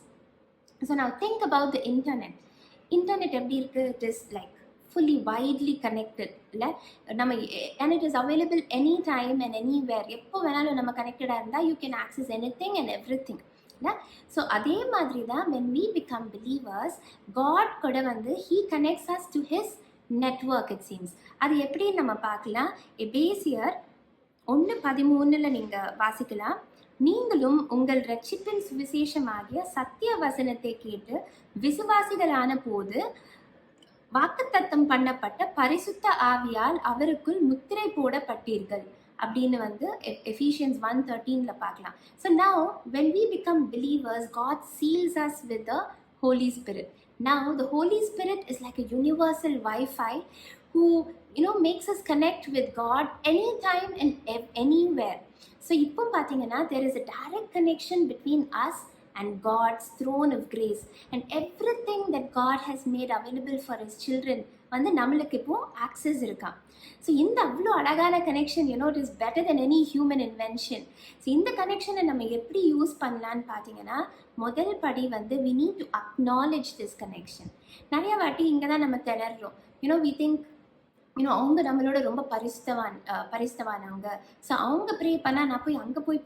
So now think about the internet எப்படி இருக்குது. It is like fully widely connected இல்லை நம்ம and it is available anytime and anywhere. எப்போ வேணாலும் நம்ம கனெக்டடாக இருந்தால் you can access anything and everything. So அதே மாதிரி தான் when we become believers, God கூட வந்து he connects us to his network it seems. அது எப்படி நம்ம பார்க்கலாம்? எபேசியர் 1:13 நீங்கள் வாசிக்கலாம். நீங்களும் உங்கள் ரட்சிப்பின் சுவிசேஷமாகிய சத்திய வசனத்தை கேட்டு விசுவாசிகளான போது வாக்குத்தத்தம் பண்ணப்பட்ட பரிசுத்த ஆவியால் அவருக்குள் முத்திரை போடப்பட்டீர்கள் அப்படின்னு வந்து எஃபிஷியன்ஸ் 1:13 பார்க்கலாம். So now when we become believers, God seals us with the Holy Spirit. Now the Holy Spirit is like a universal Wi-Fi who makes us connect with God anytime and anywhere. So இப்போ பார்த்தீங்கன்னா there is a direct connection between us and God's throne of grace, and everything that God has made available for his children வந்து நம்மளுக்கு இப்போ access இருக்கான். So இந்த அவ்வளோ அழகான connection it is better than any human invention. So இந்த கனெக்ஷனை நம்ம எப்படி யூஸ் பண்ணலான்னு பார்த்தீங்கன்னா, முதல் படி வந்து we need to acknowledge this connection. நிறைய வாட்டி இங்கே தான் நம்ம திணறோம். we think அவங்க நம்மளோட ரொம்ப பரிசுத்தவானவங்க. ஸோ அவங்க ப்ரே பண்ணால் நான் போய் அங்கே போய்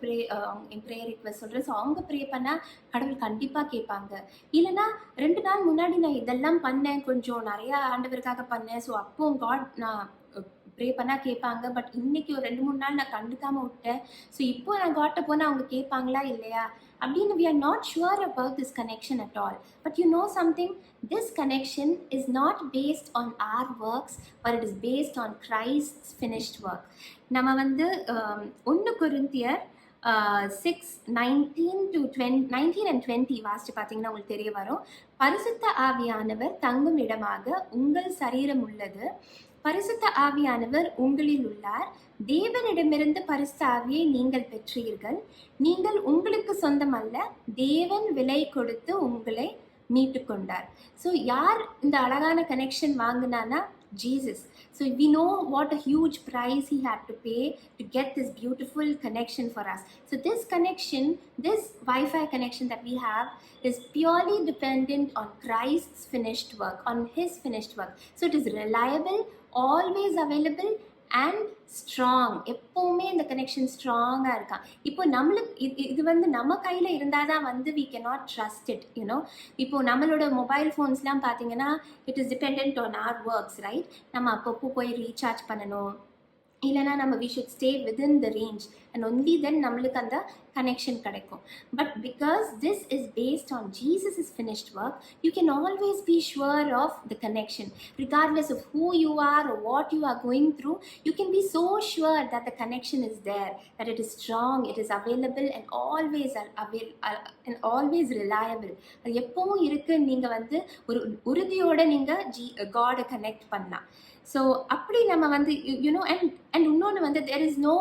என் ப்ரேயர் ரிக்வெஸ்ட் சொல்கிறேன். ஸோ அவங்க ப்ரே பண்ணால் கடவுள் கண்டிப்பாக கேட்பாங்க. இல்லைனா 2 நாள் முன்னாடி நான் இதெல்லாம் பண்ணேன், கொஞ்சம் நிறையா ஆண்டவருக்காக பண்ணேன், ஸோ அப்போ காட் நான் ப்ரே பண்ணால் கேட்பாங்க. பட் இன்றைக்கி ஒரு 2-3 நாள் நான் கண்டுக்காமல் விட்டேன், ஸோ இப்போ நான் காட்ட போனால் அவங்க கேட்பாங்களா இல்லையா அப்படின்னு we are not sure about this connection at all. But you know something, this connection is not based on our works, but it is based on Christ's finished work. நம்ம வந்து 1 கொரிந்தியர் 6:19 and 20 வாசிச்சு பார்த்தீங்கன்னா உங்களுக்கு தெரிய வரும். பரிசுத்த ஆவியானவர் தங்கும் இடமாக உங்கள் சரீரம் உள்ளது, பரிசுத்த ஆவியானவர் உங்களில் உள்ளார், தேவனிடமிருந்து பரிசுத்த ஆவியை நீங்கள் பெற்றீர்கள், நீங்கள் உங்களுக்கு சொந்தமல்ல, தேவன் விலை கொடுத்து உங்களை மீட்டு கொண்டார். ஸோ யார் இந்த அழகான connection வாங்கினானா? Jesus. So we know what a huge price he had to pay to get this beautiful connection for us. So this connection, this Wi-Fi connection that we have is purely dependent on Christ's finished work, on his finished work. So it is reliable, always available and strong. எப்போவுமே இந்த connection ஸ்ட்ராங்காக இருக்கான். இப்போ நம்மளுக்கு இது வந்து நம்ம கையில் இருந்தால் தான் வந்து we cannot trust it. இப்போ நம்மளோட மொபைல் ஃபோன்ஸ்லாம் பார்த்தீங்கன்னா it is depend on our works, right? நம்ம அப்பப்போ போய் ரீசார்ஜ் பண்ணணும், இல்லைனா நம்ம we should stay within the range and only then நம்மளுக்கு அந்த கனெக்ஷன் கிடைக்கும். But because this is based on Jesus finished work, you can always be sure of the connection. Regardless of who you are or what you are going through, you can be so sure that the connection is there, that it is strong, it is available and always reliable. அது எப்பவும் இருக்கு. நீங்கள் வந்து ஒரு உறுதியோட நீங்கள் காடை connect பண்ணலாம். ஸோ அப்படி நம்ம வந்து அண்ட் இன்னொன்று வந்து there is no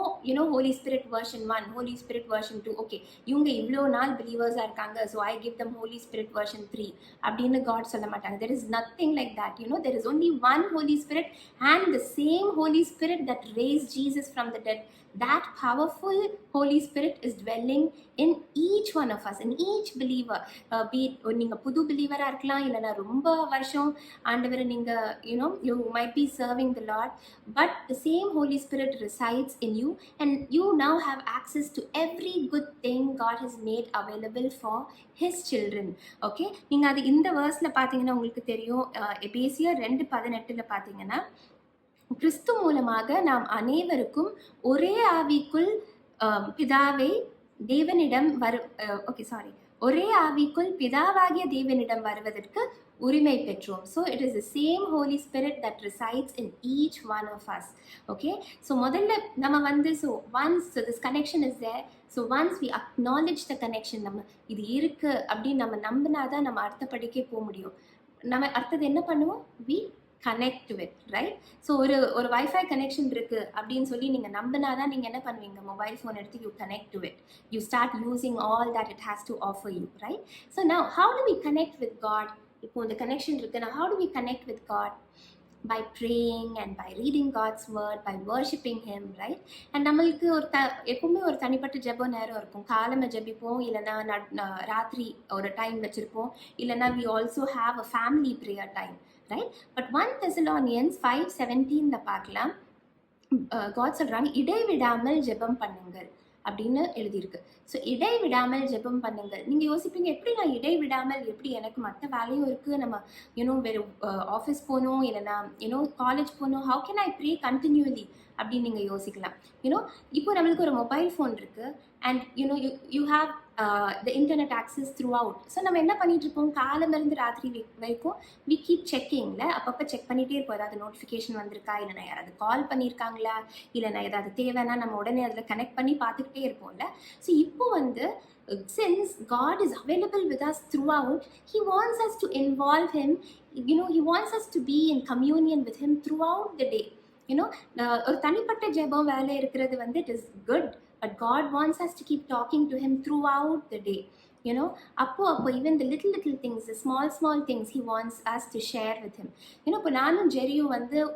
Holy Spirit version 1, Holy Spirit version 2. Okay, இவங்க இவ்வளோ நாள் பிலீவர்ஸாக இருக்காங்க, so I give them Holy Spirit version 3 அப்படின்னு காட் சொல்ல மாட்டாங்க. There is nothing like that. There is only one Holy Spirit, and the same Holy Spirit that raised Jesus from the dead, that powerful Holy Spirit is dwelling in each one of us, in each believer. Be it நீங்கள் புது பிலீவராக இருக்கலாம், இல்லைனா ரொம்ப வருஷம் ஆண்டவரை நீங்கள் you might be serving the Lord, but the same Holy Spirit resides in you, and you now have access to every good thing God has made available for his children. Okay, நீங்கள் அது இந்த வேர்ஸில் பார்த்தீங்கன்னா உங்களுக்கு தெரியும். எபேசியர் 2:18 பார்த்தீங்கன்னா, கிறிஸ்து மூலமாக நாம் அனைவருக்கும் ஒரே ஆவிக்குள் பிதாவை தேவனிடம் ஒரே ஆவிக்குள் பிதாவாகிய தேவனிடம் வருவதற்கு உரிமை பெற்றோம். So it is the same Holy Spirit that resides in each one of us. Okay, so முதல்ல நம்ம வந்து this connection is there. So once we acknowledge the connection, நம்ம இது இருக்குது அப்படின்னு நம்ம நம்பினாதான் நம்ம அடுத்த படிக்கே போக முடியும். நம்ம அடுத்தது என்ன பண்ணுவோம்? We connect to it, right? So ஒரு வைஃபை கனெக்ஷன் இருக்குது அப்படின்னு சொல்லி நீங்கள் நம்பினாதான் நீங்கள் என்ன பண்ணுவீங்க? மொபைல் ஃபோன் எடுத்து you connect to it, you start using all that it has to offer you, right? So now how do we connect with God? இப்போ இந்த கனெக்ஷன் இருக்குன்னா how do we connect with God? by praying and by reading God's word, by worshipping him, right? And நம்மளுக்கு எப்பவுமே ஒரு தனிப்பட்ட ஜெப நேரம் இருக்கும். காலமே ஜெபிப்போம், இல்லைனா ராத்திரி ஒரு டைம் வச்சுருப்போம், இல்லைனா we also have a family prayer time, right? But 1 Thessalonians 5:17 பார்க்கலாம். காட் சொல்கிறாங்க, இடைவிடாமல் ஜெபம் பண்ணுங்கள் அப்படின்னு எழுதியிருக்கு. ஸோ இடைவிடாமல் ஜெபம் பண்ணுங்கள். நீங்கள் யோசிப்பீங்க, எப்படி நான் இடைவிடாமல், எப்படி எனக்கு மற்ற வேலையும் இருக்குது, நம்ம வெறும் ஆஃபீஸ் போகணும், இல்லைனா காலேஜ் போகணும், how can I pray continuously அப்படின்னு நீங்கள் யோசிக்கலாம். இப்போ நம்மளுக்கு ஒரு மொபைல் ஃபோன் இருக்குது and you have the internet access through out. So நம்ம என்ன பண்ணிகிட்ருப்போம், காலமிருந்து ராத்திரி வரைக்கும் வி கீப் செக்கிங்கில் அப்பப்போ செக் பண்ணிகிட்டே இருப்போம். ஏதாவது நோட்டிஃபிகேஷன் வந்திருக்கா, இல்லைனா யாராவது கால் பண்ணியிருக்காங்களா, இல்லைனா ஏதாவது தேவைன்னா நம்ம உடனே அதில் கனெக்ட் பண்ணி பார்த்துக்கிட்டே இருப்போம்ல. ஸோ இப்போ since God is available with us throughout, He wants us to involve Him. He wants us to be in communion with Him throughout the day. ஒரு தனிப்பட்ட ஜெபம் வேலை இருக்கிறது it is good, but God wants us to keep talking to Him throughout the day. அப்போ even the little things, the small things He wants us to share with Him. இப்போ நானும் ஜெரியும்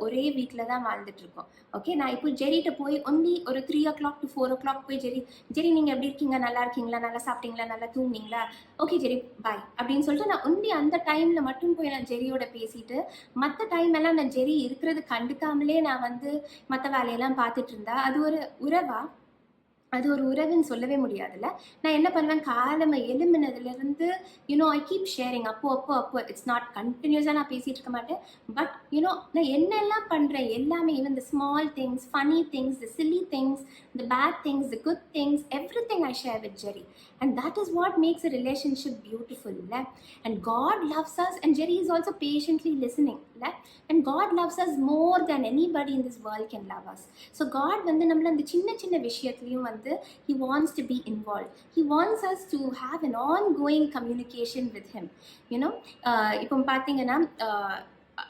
ஒரே வீட்டில் தான் வாழ்ந்துட்டு இருக்கோம். ஓகே, நான் இப்போ ஜெரிகிட்ட போய் ஒன்லி ஒரு 3 o'clock to 4 o'clock போய் ஜெரி நீங்கள் எப்படி இருக்கீங்க, நல்லா இருக்கீங்களா, நல்லா சாப்பிட்டீங்களா, நல்லா தூங்குனீங்களா, ஓகே ஜெரி பாய் அப்படின்னு சொல்லிட்டு நான் ஒன்லி அந்த டைமில் மட்டும் போய் நான் ஜெரியோட பேசிட்டு, மற்ற டைம் எல்லாம் நான் ஜெரி இருக்கிறது கண்டுக்காமலே நான் மற்ற வேலையெல்லாம் பார்த்துட்டு இருந்தா அது ஒரு உறவா? அது ஒரு உறவுன்னு சொல்லவே முடியாதுல்ல. நான் என்ன பண்ணுவேன், காலமை எழும்பினதுலேருந்து ஐ கீப் ஷேரிங். அப்போ இட்ஸ் நாட் கண்டினியூஸாக நான் பேசிகிட்டு இருக்க மாட்டேன். பட் நான் என்னெல்லாம் பண்ணுறேன் எல்லாமே, even the small things, funny things, the silly things, the bad things, the good things, everything I share with Jerry. And that is what makes a relationship beautiful. And God loves us, and Jerry is also patiently listening. And God loves us more than anybody in this world can love us. So God நம்மள அந்த சின்ன விஷயத்துலையும் He wants to be involved. He wants us to have an ongoing communication with Him. இப்போ பார்த்தீங்கன்னா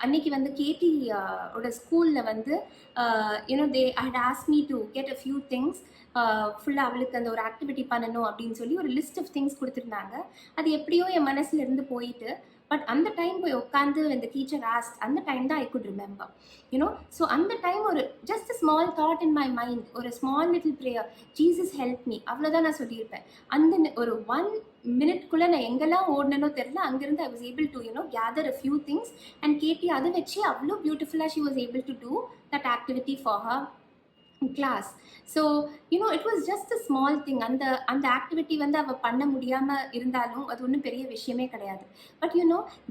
அன்னைக்கு கேடி ஓட ஸ்கூலில் they had asked me to get a few things. ஃபுல்லாக அவளுக்கு அந்த ஒரு ஆக்டிவிட்டி பண்ணணும் அப்படின்னு சொல்லி ஒரு லிஸ்ட் ஆஃப் திங்ஸ் கொடுத்துருந்தாங்க. அது எப்படியோ என் மனசுல இருந்து போயிட்டு, பட் அந்த டைம் போய் உட்காந்து அந்த டீச்சர் ஆஸ்ட், அந்த டைம் தான் ஐ குட் ரிமெம்பர். ஸோ அந்த டைம் ஒரு just a small thought in my mind, ஒரு small little prayer, Jesus help me, அவ்வளோதான் நான் சொல்லியிருப்பேன். அந்த ஒரு 1 minute நான் எங்கெல்லாம் ஓடனோ தெரியல, அங்கேருந்து I was able to gather a few things and Katie அதை வச்சு அவ்வளோ பியூட்டிஃபுல்லாக she was able to do that activity for her class. So it was just a small thing. அந்த ஆக்டிவிட்டி அவ பண்ண முடியாம இருந்தாலும் அது ஒன்றும் பெரிய விஷயமே கிடையாது. But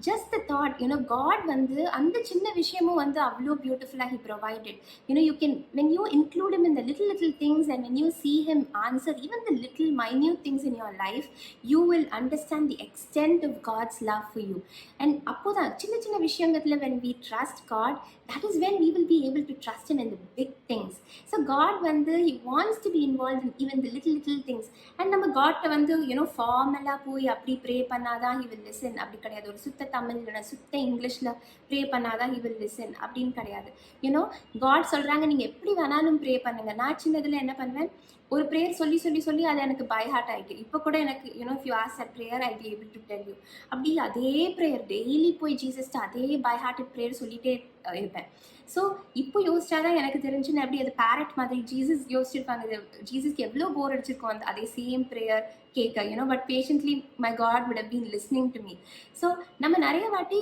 just the thought, God அந்த சின்ன விஷயமும் அவ்வளோ பியூட்டிஃபுல்லாக He provided. You can, when you include Him in the little things, and when you see Him answer even the little minute things in your life, you will understand the extent of God's love for you. And அப்போதான் சின்ன விஷயங்கள்ல when we trust God, that is when we will be able to trust Him in the big things. So God He wants to be involved in even the little things. And நம்ம God ஃபார்மலாக போய் அப்படி pray பண்ணாதான் He will listen அப்படி கிடையாது. ஒரு சுத்த தமிழ் இல்லைனா சுத்த இங்கிலீஷில் ப்ரே பண்ணாதான் He will listen அப்படின்னு கிடையாது. God சொல்கிறாங்க, நீங்கள் எப்படி வேணாலும் ப்ரே பண்ணுங்கள். நான் சின்னதில் என்ன பண்ணுவேன், ஒரு ப்ரேயர் சொல்லி அது எனக்கு பை ஹார்ட் ஆகிட்டு. இப்போ கூட எனக்கு if you ask that prayer, I'll be able to tell you. அப்படி அதே ப்ரேயர் டெய்லி போய் ஜீசஸ்ட்டு அதே பை ஹார்ட்டட் ப்ரேயர் சொல்லிகிட்டே இருப்பேன். ஸோ இப்போ யோசிச்சாதான் எனக்கு தெரிஞ்சுன்னு அப்படி அது பேரட் மாதிரி ஜீசஸ் யோசிச்சிருப்பாங்க, ஜீசஸ்க்கு எவ்வளோ போர் அடிச்சிருக்கோம் அதே சேம் ப்ரேயர் கேட்க. But patiently my God would have been listening to me. ஸோ நம்ம நிறைய வாட்டி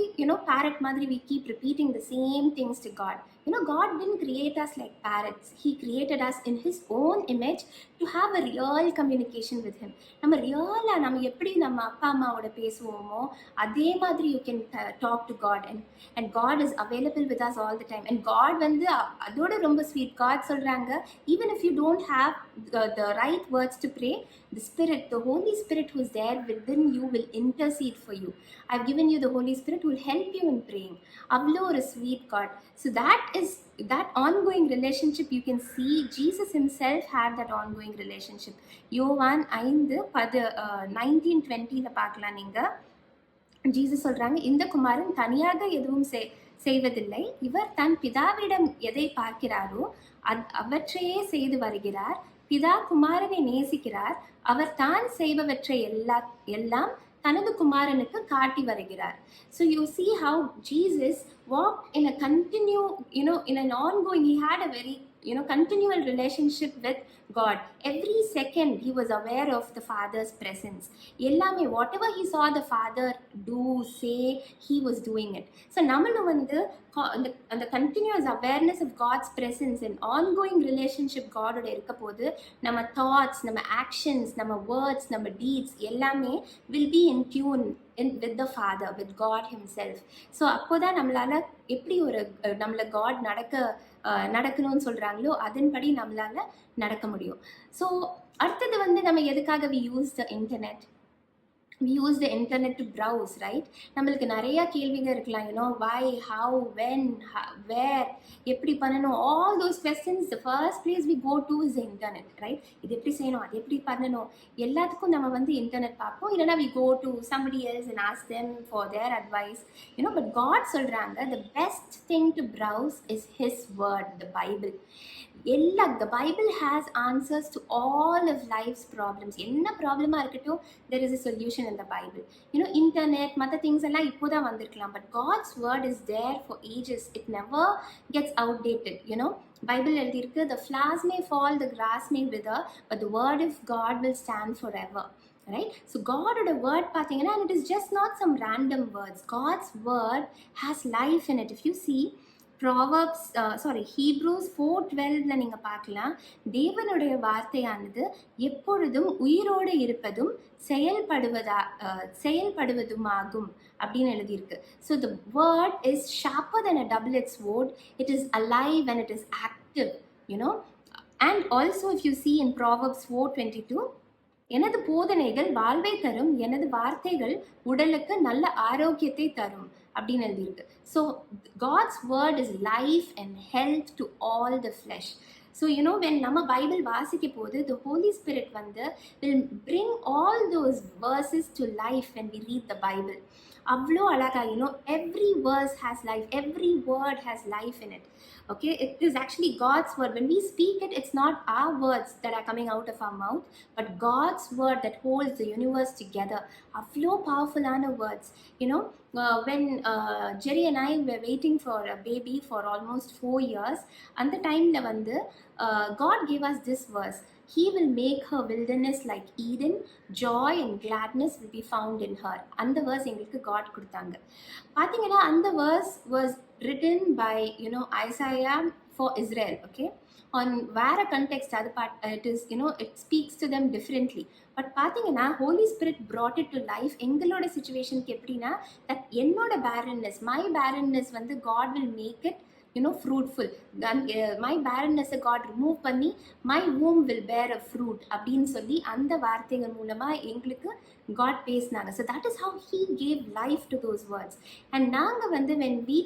பேரட் மாதிரி we keep repeating the same things to God. God didn't create us like parrots. He created us in His own image to have a real communication with Him. நம்ம ரியலாக நம்ம எப்படி நம்ம அப்பா அம்மாவோட பேசுவோமோ அதே மாதிரி you can talk to God, and God is available with us all the time. And God அதோட ரொம்ப ஸ்வீட். God சொல்கிறாங்க, even if you don't have the right words to pray, the Spirit, the Holy Spirit who is there within you will intercede for you. I've given you the Holy Spirit who will help you in praying. அவ்வளோ ஒரு sweet God. So that ongoing relationship, you can see Jesus Himself had that ongoing relationship. யோவான் 5:19-20 பார்க்கலாம் நீங்கள். Jesus சொல்கிறாங்க, இந்த குமாரன் தனியாக எதுவும் செய்வதில்லை, இவர் தன் பிதாவிடம் எதை பார்க்கிறாரோ அவற்றையே செய்து வருகிறார். பிதா குமாரனை நேசிக்கிறார், அவர் தான் செய்பவற்றை எல்லாம் தனது குமாரனுக்கு காட்டி வருகிறார். So you see how Jesus walked in a continue, in an ongoing, He had a very continual relationship with God. Every second he was aware of the Father's presence. எல்லாமே whatever he saw the Father do, say, he was doing it. So நம்மளும் வந்து அந்த continuous awareness of God's presence and ongoing relationship Godோட இருக்க போது நம்ம thoughts, நம்ம actions, நம்ம words, நம்ம deeds எல்லாமே will be in tune with the Father, with God himself. So அப்போதான் நம்மளால எப்படி ஒரு நம்மள God நடக்கணும்னு சொல்றாங்களோ அதன்படி நம்மளால நடக்க முடியும். ஸோ அடுத்தது வந்து நம்ம எதுக்காக we use the internet to browse, right? நம்மளுக்கு நிறைய கேள்விகள் இருக்கலாம், why, how, when, where, எப்படி பண்ணணும், all those questions. The first place we go to is the internet, right? இது எப்படி செய்யணும், அது எப்படி பண்ணணும், எல்லாத்துக்கும் நம்ம வந்து இன்டர்நெட் பார்ப்போம். இல்லைனா we go to somebody else and ask them for their advice, but God சொல்றாங்க the best thing to browse is his word, the Bible. The Bible has answers to all of life's problems. என்ன ப்ராப்ளமாக இருக்கட்டும், there is a solution in the Bible. Internet, மற்ற things எல்லாம் இப்போதான் வந்திருக்கலாம், but God's word is there for ages. It never gets outdated. Bible எழுதியிருக்கு, the flowers may fall, the grass may wither, but the word of God will stand forever. Right? So God's word பார்த்தீங்கன்னா, and it is just not some random words. God's word has life in it. If you see Hebrews 4:12 நீங்கள் பார்க்கலாம், தேவனுடைய வார்த்தையானது எப்பொழுதும் உயிரோடு இருப்பதும் செயல்படுவதுமாகும் அப்படின்னு எழுதியிருக்கு. So the word is sharper than a double-edged sword. It is alive and it is active. And also if you see in Proverbs 4:22, எனது போதனைகள் வாழ்வை தரும், எனது வார்த்தைகள் உடலுக்கு நல்ல ஆரோக்கியத்தை தரும் அப்படின்னு எழுதியிருக்கு. So God's word is life and health to all the flesh. So when நம்ம பைபிள் வாசிக்க போது the Holy Spirit வந்து will bring all those verses to life when we read the Bible. அவ்வளோ அழகா, every verse has life, every word has life in it. Okay, it is actually God's word. When we speak it, it's not our words that are coming out of our mouth, but God's word that holds the universe together. அவ்வளோ பவர்ஃபுல்லான words. When Jerry and I were waiting for a baby for almost 4 years, அந்த டைமில் வந்து God gave us this verse. He will make her wilderness like Eden. Joy and gladness will be found in her. அந்த verse எங்களுக்கு God கொடுத்தாங்க. பார்த்தீங்கன்னா அந்த verse was written by Isaiah for Israel. Okay, on வேற context அது it is it speaks to them differently. But பார்த்தீங்கன்னா Holy Spirit brought it to life. எங்களோட சிச்சுவேஷனுக்கு எப்படின்னா, that என்னோட barrenness, my barrenness வந்து God will make it fruitful. My barrenness God remove பண்ணி my womb will bear a fruit அப்படின்னு சொல்லி அந்த வார்த்தைகள் மூலமா எங்களுக்கு God பேசினாங்க. So that is how he gave life to those words. And நாங்க வந்து when we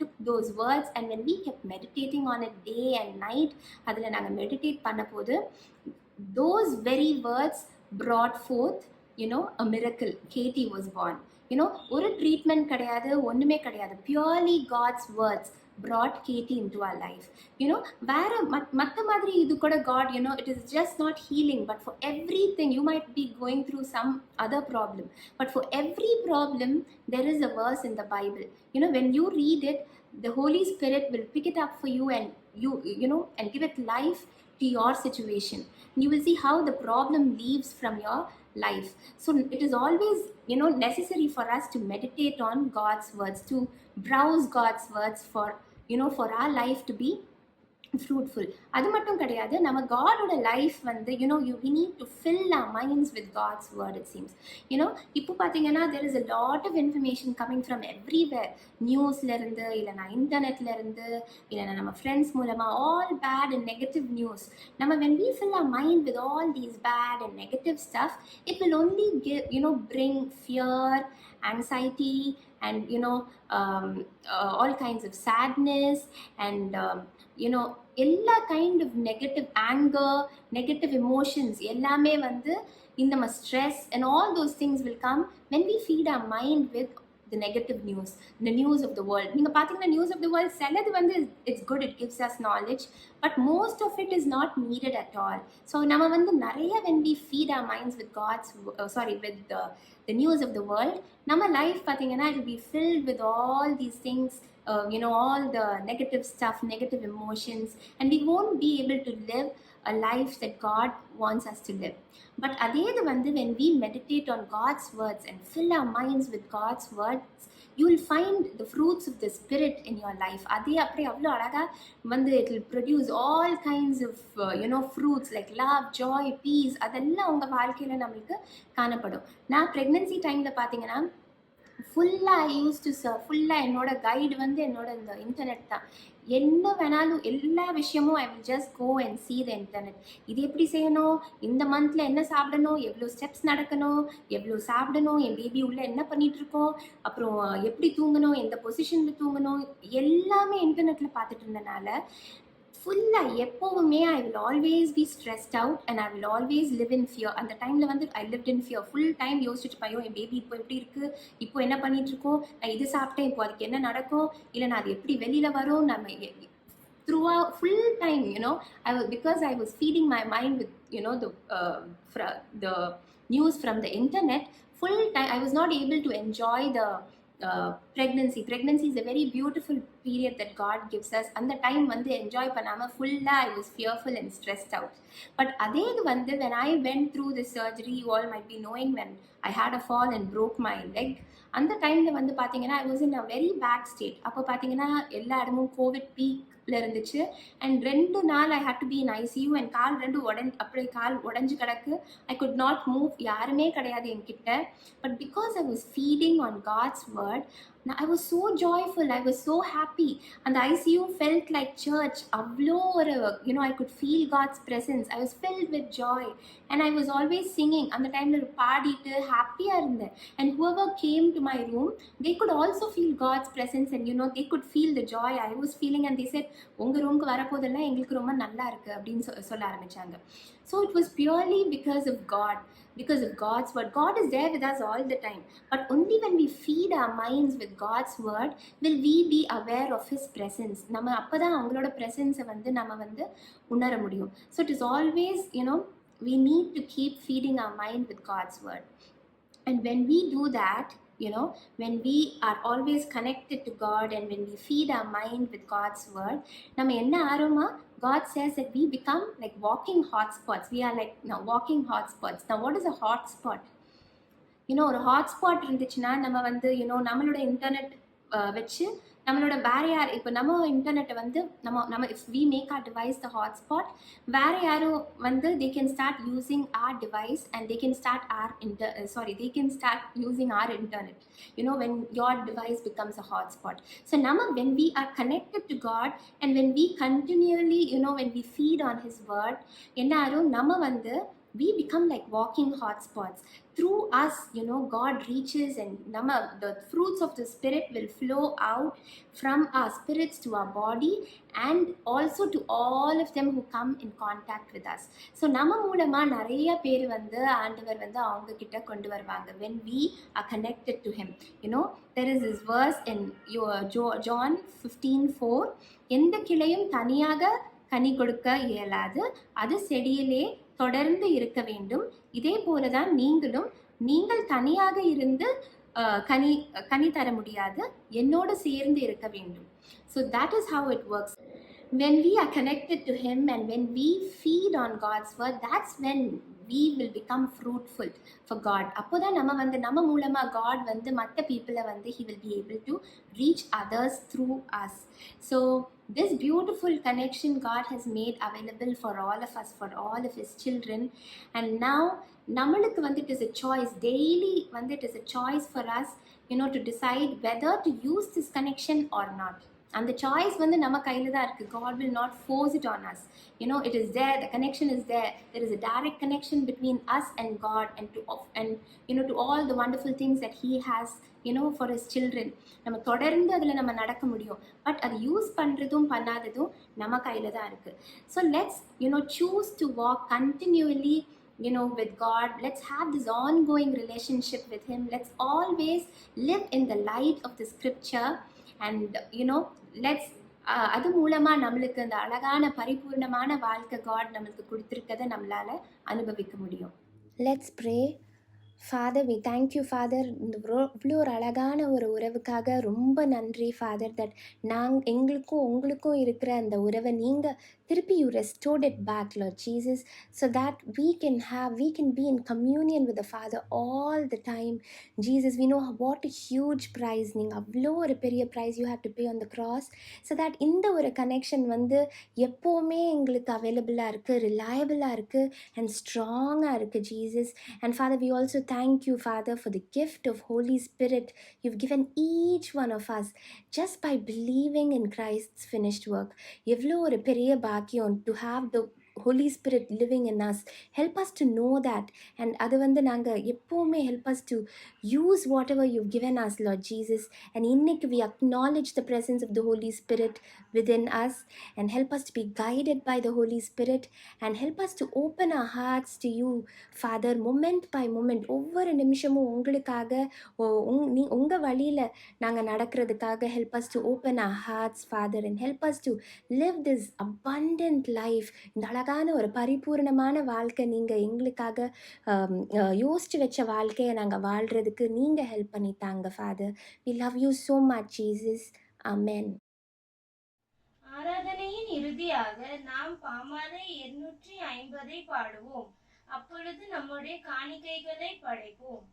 took those words and when we kept meditating on it day and night, அதில் நாங்கள் meditate பண்ண போது those very words brought forth a miracle. Katie was born. ஒரு treatment கிடையாது, ஒன்றுமே கிடையாது. Purely God's words brought Katie into our life. வேற மற்ற மாதிரி இது கூட God, it is just not healing, but for everything you might be going through some other problem, but for every problem there is a verse in the Bible. When you read it, the Holy Spirit will pick it up for you and and give it life to your situation. You will see how the problem leaves from your life. So it is always necessary for us to meditate on God's words, to browse God's words for for our life to be fruitful. அது மட்டும் கிடையாது, நம்ம காடோட life வந்து we need to fill our minds with God's word, it seems. இப்போ பார்த்தீங்கன்னா there is a lot of information coming from everywhere. நியூஸ்ல இருந்து, இல்லைனா இன்டர்நெட்ல இருந்து, இல்லைனா நம்ம ஃப்ரெண்ட்ஸ் மூலமா, all bad and negative news. நம்ம when we fill our mind with all these bad and negative stuff, it will only give bring fear, anxiety, and all kinds of sadness and எல்லா kind of negative anger, negative emotions எல்லாமே வந்து இந்த stress and all those things will come when we feed our mind with the negative news, the news of the world. நீங்கள் பார்த்தீங்கன்னா news of the world சிலது வந்து it's good, it gives us knowledge, but most of it is not needed at all. So நம்ம வந்து நிறைய when we feed our minds with with the news of the world, நம்ம life பார்த்தீங்கன்னா it will be filled with all these things all the negative stuff, negative emotions, and we won't be able to live a life that God wants us to live. But அதே இது வந்து when we meditate on God's words and fill our minds with God's words, you will find the fruits of the Spirit in your life. அதே அப்படியே அவ்வளோ அழகாக வந்து it will produce all kinds of fruits like love, joy, peace. அதெல்லாம் உங்கள் வாழ்க்கையில் நம்மளுக்கு காணப்படும். நான் ப்ரெக்னென்சி டைமில் பார்த்தீங்கன்னா ஃபுல்லாக யூஸ் டு ஃபுல்லாக என்னோட கைடு வந்து என்னோட இந்த இன்டர்நெட் தான். என்ன வேணாலும் எல்லா விஷயமும் I will just go and see the internet. இது எப்படி செய்யணும், இந்த மந்தில் என்ன சாப்பிடணும், எவ்வளோ ஸ்டெப்ஸ் நடக்கணும், எவ்வளோ சாப்பிடணும், என் பேபி உள்ளே என்ன பண்ணிகிட்ருக்கோம், அப்புறம் எப்படி தூங்கணும், எந்த பொசிஷனில் தூங்கணும், எல்லாமே இன்டர்நெட்டில் பார்த்துட்டு இருந்தனால ஃபுல்லாக எப்போவுமே I will always be stressed out and I will always live in fear. அந்த டைமில் வந்து ஐ லிவ்ட் இன் ஃபியர். ஃபுல் டைம் யோசிச்சுட்டு பையோ என் பேபி இப்போ எப்படி இருக்குது, இப்போ என்ன பண்ணிகிட்ருக்கோம், நான் இது சாப்பிட்டேன் இப்போ அதுக்கு என்ன நடக்கும், இல்லை நான் அது எப்படி வெளியில் வரும், நம்ம throughout full time, because I was feeding my mind with the news from the internet, full time I was not able to enjoy the pregnancy is a very beautiful period that God gives us. And the time வந்து enjoy பண்ணாம full-ஆ I was fearful and stressed out. But அதே இது வந்து when I went through the surgery, you all might be knowing, when I had a fall and broke my leg, அந்த டைமில் வந்து பார்த்தீங்கன்னா I was in a very bad state. அப்போ பார்த்தீங்கன்னா எல்லா இடமும் கோவிட் பீக்கில் இருந்துச்சு. அண்ட் 2 நாள் I had to be in ICU and கால் 2 அப்படியே கால் உடஞ்சி கிடக்கு. I could not move. யாருமே கிடையாது என்கிட்ட. But because I was feeding on God's word, I was so joyful, I was so happy. And the ICU felt like church. Avlo or I could feel God's presence. I was filled with joy and I was always singing. And the time I paadittu happy irundhen. And whoever came to my room, they could also feel God's presence, and they could feel the joy I was feeling. And they said, unga room ku varapodella engalukku romba nalla irukku appdin solla aarambichanga. So it was purely because of God, because of God's word. God is there with us all the time, but only when we feed our minds with God's word will we be aware of his presence. நம்ம அப்பதான் அவங்களோட presence வந்து நம்ம வந்து உணர முடியும். So it is always, we need to keep feeding our mind with God's word. And when we do that, when we are always connected to God and when we feed our mind with God's word, நம்ம என்ன aroma, God says that we become like walking hotspots. We are like walking hotspots. Now what is a hotspot? ஒரு hotspot இருந்துச்சுன்னா நம்ம வந்து நம்மளோட internet வச்சு நம்மளோட வேறு யார், இப்போ நம்ம இன்டர்நெட்டை வந்து நம்ம if we make our device the hotspot, வேறு யாரும் வந்து they can start using our device and they can start they can start using our internet, when your device becomes a hotspot. So when we are connected to God and when we continually, when we feed on his word, என்ன ஆகும், நம்ம வந்து we become like walking hotspots. Through us, God reaches, and the fruits of the Spirit will flow out from our spirits to our body and also to all of them who come in contact with us. So நம்ம மூலமா நிறைய பேர் வந்து ஆண்டவர் வந்து அவங்க கிட்ட கொண்டு வருவாங்க when we are connected to him. There is this verse in John 15:4, எந்த கிளையும் தனியாக கனி கொடுக்க இயலாது, அது செடியிலே தொடர்ந்து இருக்க வேண்டும். இதே போலதான் நீங்கள் தனியாக இருந்து கனி தர முடியாது, என்னோடு சேர்ந்து இருக்க வேண்டும். So that is how it works. When we are connected to him and when we feed on God's word, that's when we will become fruitful for God. அப்போதான் நம்ம மூலமா God வந்து மற்ற பீப்புளை வந்து he will be able to reach others through us. So this beautiful connection God has made available for all of us, for all of his children. And now நம்மளுக்கு வந்து it is a choice, daily வந்து it is a choice for us, to decide whether to use this connection or not. And the choice வந்து நம்ம கையில் தான் இருக்குது. God will not force it on us. It is there, the connection is there. There is a direct connection between us and God and to all the wonderful things that he has, for his children. நம்ம தொடர்ந்து அதில் நம்ம நடக்க முடியும். But அது use பண்ணுறதும் பண்ணாததும் நம்ம கையில் தான் இருக்குது. So let's, choose to walk continually, with God. Let's have this ongoing relationship with him. Let's always live in the light of the scripture. And let's அது மூலமாக நம்மளுக்கு அந்த அழகான பரிபூர்ணமான வாழ்க்கை God நம்மளுக்கு கொடுத்துருக்கதை நம்மளால் அனுபவிக்க முடியும். Let's pray. Father, we thank you, Father, இந்த இவ்வளோ ஒரு அழகான ஒரு உறவுக்காக ரொம்ப நன்றி, Father, that எங்களுக்கும் உங்களுக்கும் இருக்கிற அந்த உறவை நீங்கள் திருப்பி you restored it back, Lord Jesus, so that we can be in communion with the Father all the time. Jesus, we know what a huge price, நீங்கள் அவ்வளோ ஒரு பெரிய price you have to pay on the cross, so that இந்த ஒரு connection வந்து எப்போவுமே எங்களுக்கு அவைலபிளாக இருக்குது, ரிலையபிளாக இருக்குது and ஸ்ட்ராங்காக இருக்குது, Jesus. And Father, we also thank you, Father, for the gift of Holy Spirit you've given each one of us just by believing in Christ's finished work. எவ்வளோ ஒரு பெரிய பாக்கியம் to have the Holy Spirit living in us. Help us to know that. And அது வந்து நாங்கள் எப்போவுமே help us to use whatever you've given us, Lord Jesus. And இன்னைக்கு we acknowledge the presence of the Holy Spirit within us and help us to be guided by the Holy Spirit and help us to open our hearts to you, Father, moment by moment. ஒவ்வொரு நிமிஷமும் உங்களுக்காக உங்கள் வழியில் நாங்கள் நடக்கிறதுக்காக help us to open our hearts, Father, and help us to live this abundant life. இந்த அழகான ஒரு பரிபூர்ணமான வாழ்க்கை நீங்கள் எங்களுக்காக யோசித்து வச்ச வாழ்க்கையை நாங்கள் வாழ்கிறதுக்கு நீங்கள் ஹெல்ப் பண்ணி தாங்க, Father. We love you so much, Jesus. Amen. ஆராதனையின் இறுதியாக நாம் பாமாலை 250 பாடுவோம். அப்பொழுது நம்முடைய காணிக்கைகளை படைப்போம்.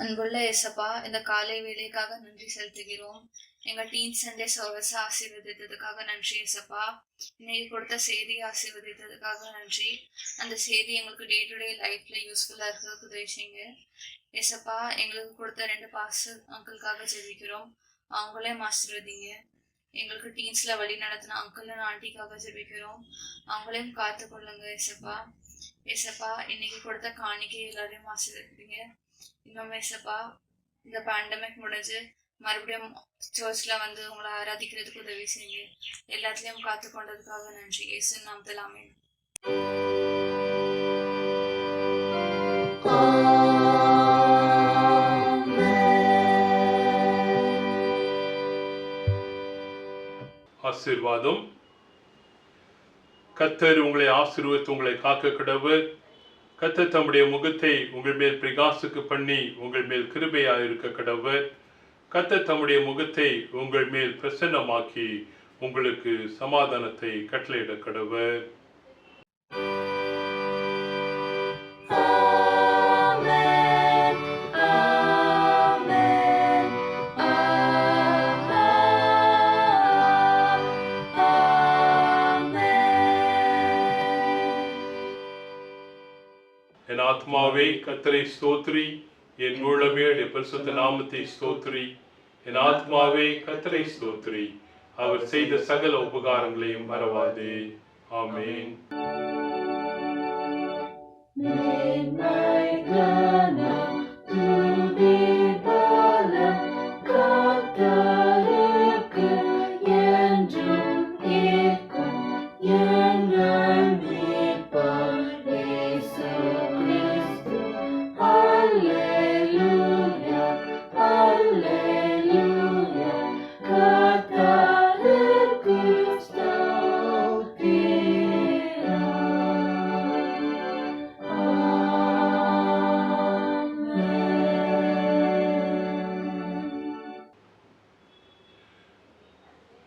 அன்புள்ள இயேசப்பா, இந்த காலை வேலைக்காக நன்றி செலுத்துகிறோம். எங்கள் டீன் சண்டே சர்வீஸ் ஆசீர்வதித்ததுக்காக நன்றி இயேசப்பா. இன்னைக்கு கொடுத்த செய்தியை ஆசீர்வதித்ததுக்காக நன்றி. அந்த செய்தி எங்களுக்கு டே டு டே லைஃப்ல யூஸ்ஃபுல்லா இருக்கிறதுக்கு உதவி செய்யுங்க இயேசப்பா. எங்களுக்கு கொடுத்த 2 பாஸ்டர் அங்கிளுக்காக ஜெபிக்கிறோம், அவங்களையும் ஆசீர்வதிங்க. எங்களுக்கு டீன்ஸ்ல வழி நடத்தின அங்கிள் அண்ட் ஆண்டிக்காக ஜெபிக்கிறோம், அவங்களையும் காத்து கொள்ளுங்க இயேசப்பா. இயேசப்பா, இன்னைக்கு கொடுத்த காணிக்கை எல்லாரையும் ஆசீர்வதிங்க. இன்னும் இயேசப்பா, இந்த பேண்டமிக் முடிஞ்சு மறுபடியும் சர்ச்சில் வந்து உங்களை ஆராதிக்கிறதுக்கு உதவி செய்யுங்க. எல்லாத்துலேயும் காத்து கொண்டதுக்காக நன்றி. இயேசு நாமத்தில் ஆமென். ஆசீர்வாதம். கர்த்தர் உங்களை ஆசீர்வதித்து உங்களை காக்க கடவர். கர்த்தர் தம்முடைய முகத்தை உங்கள் மேல் பிரகாசிக்க பண்ணி உங்கள் மேல் கிருபையாயிருக்க கடவர். கர்த்தர் தம்முடைய முகத்தை உங்கள் மேல் பிரசன்னமாக்கி உங்களுக்கு சமாதானத்தை கட்டளையிட கடவர். என் ஆத்மாவே கர்த்தரை ஸ்தோத்திரி, என் உள்ளமே பரிசுத்த நாமத்தை ஸ்தோத்திரி. என் ஆத்மாவே கர்த்தரை ஸ்தோத்திரி, அவர் செய்த சகல உபகாரங்களையும் மறவாதே. ஆமென்.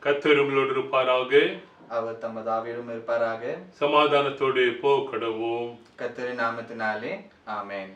கர்த்தர் உங்களோடு இருப்பாராக. அவர் தமது ஆவியோடும் இருப்பாராக. சமாதானத்தோடு போகடவோம். கர்த்தரின் நாமத்தினாலே ஆமென்.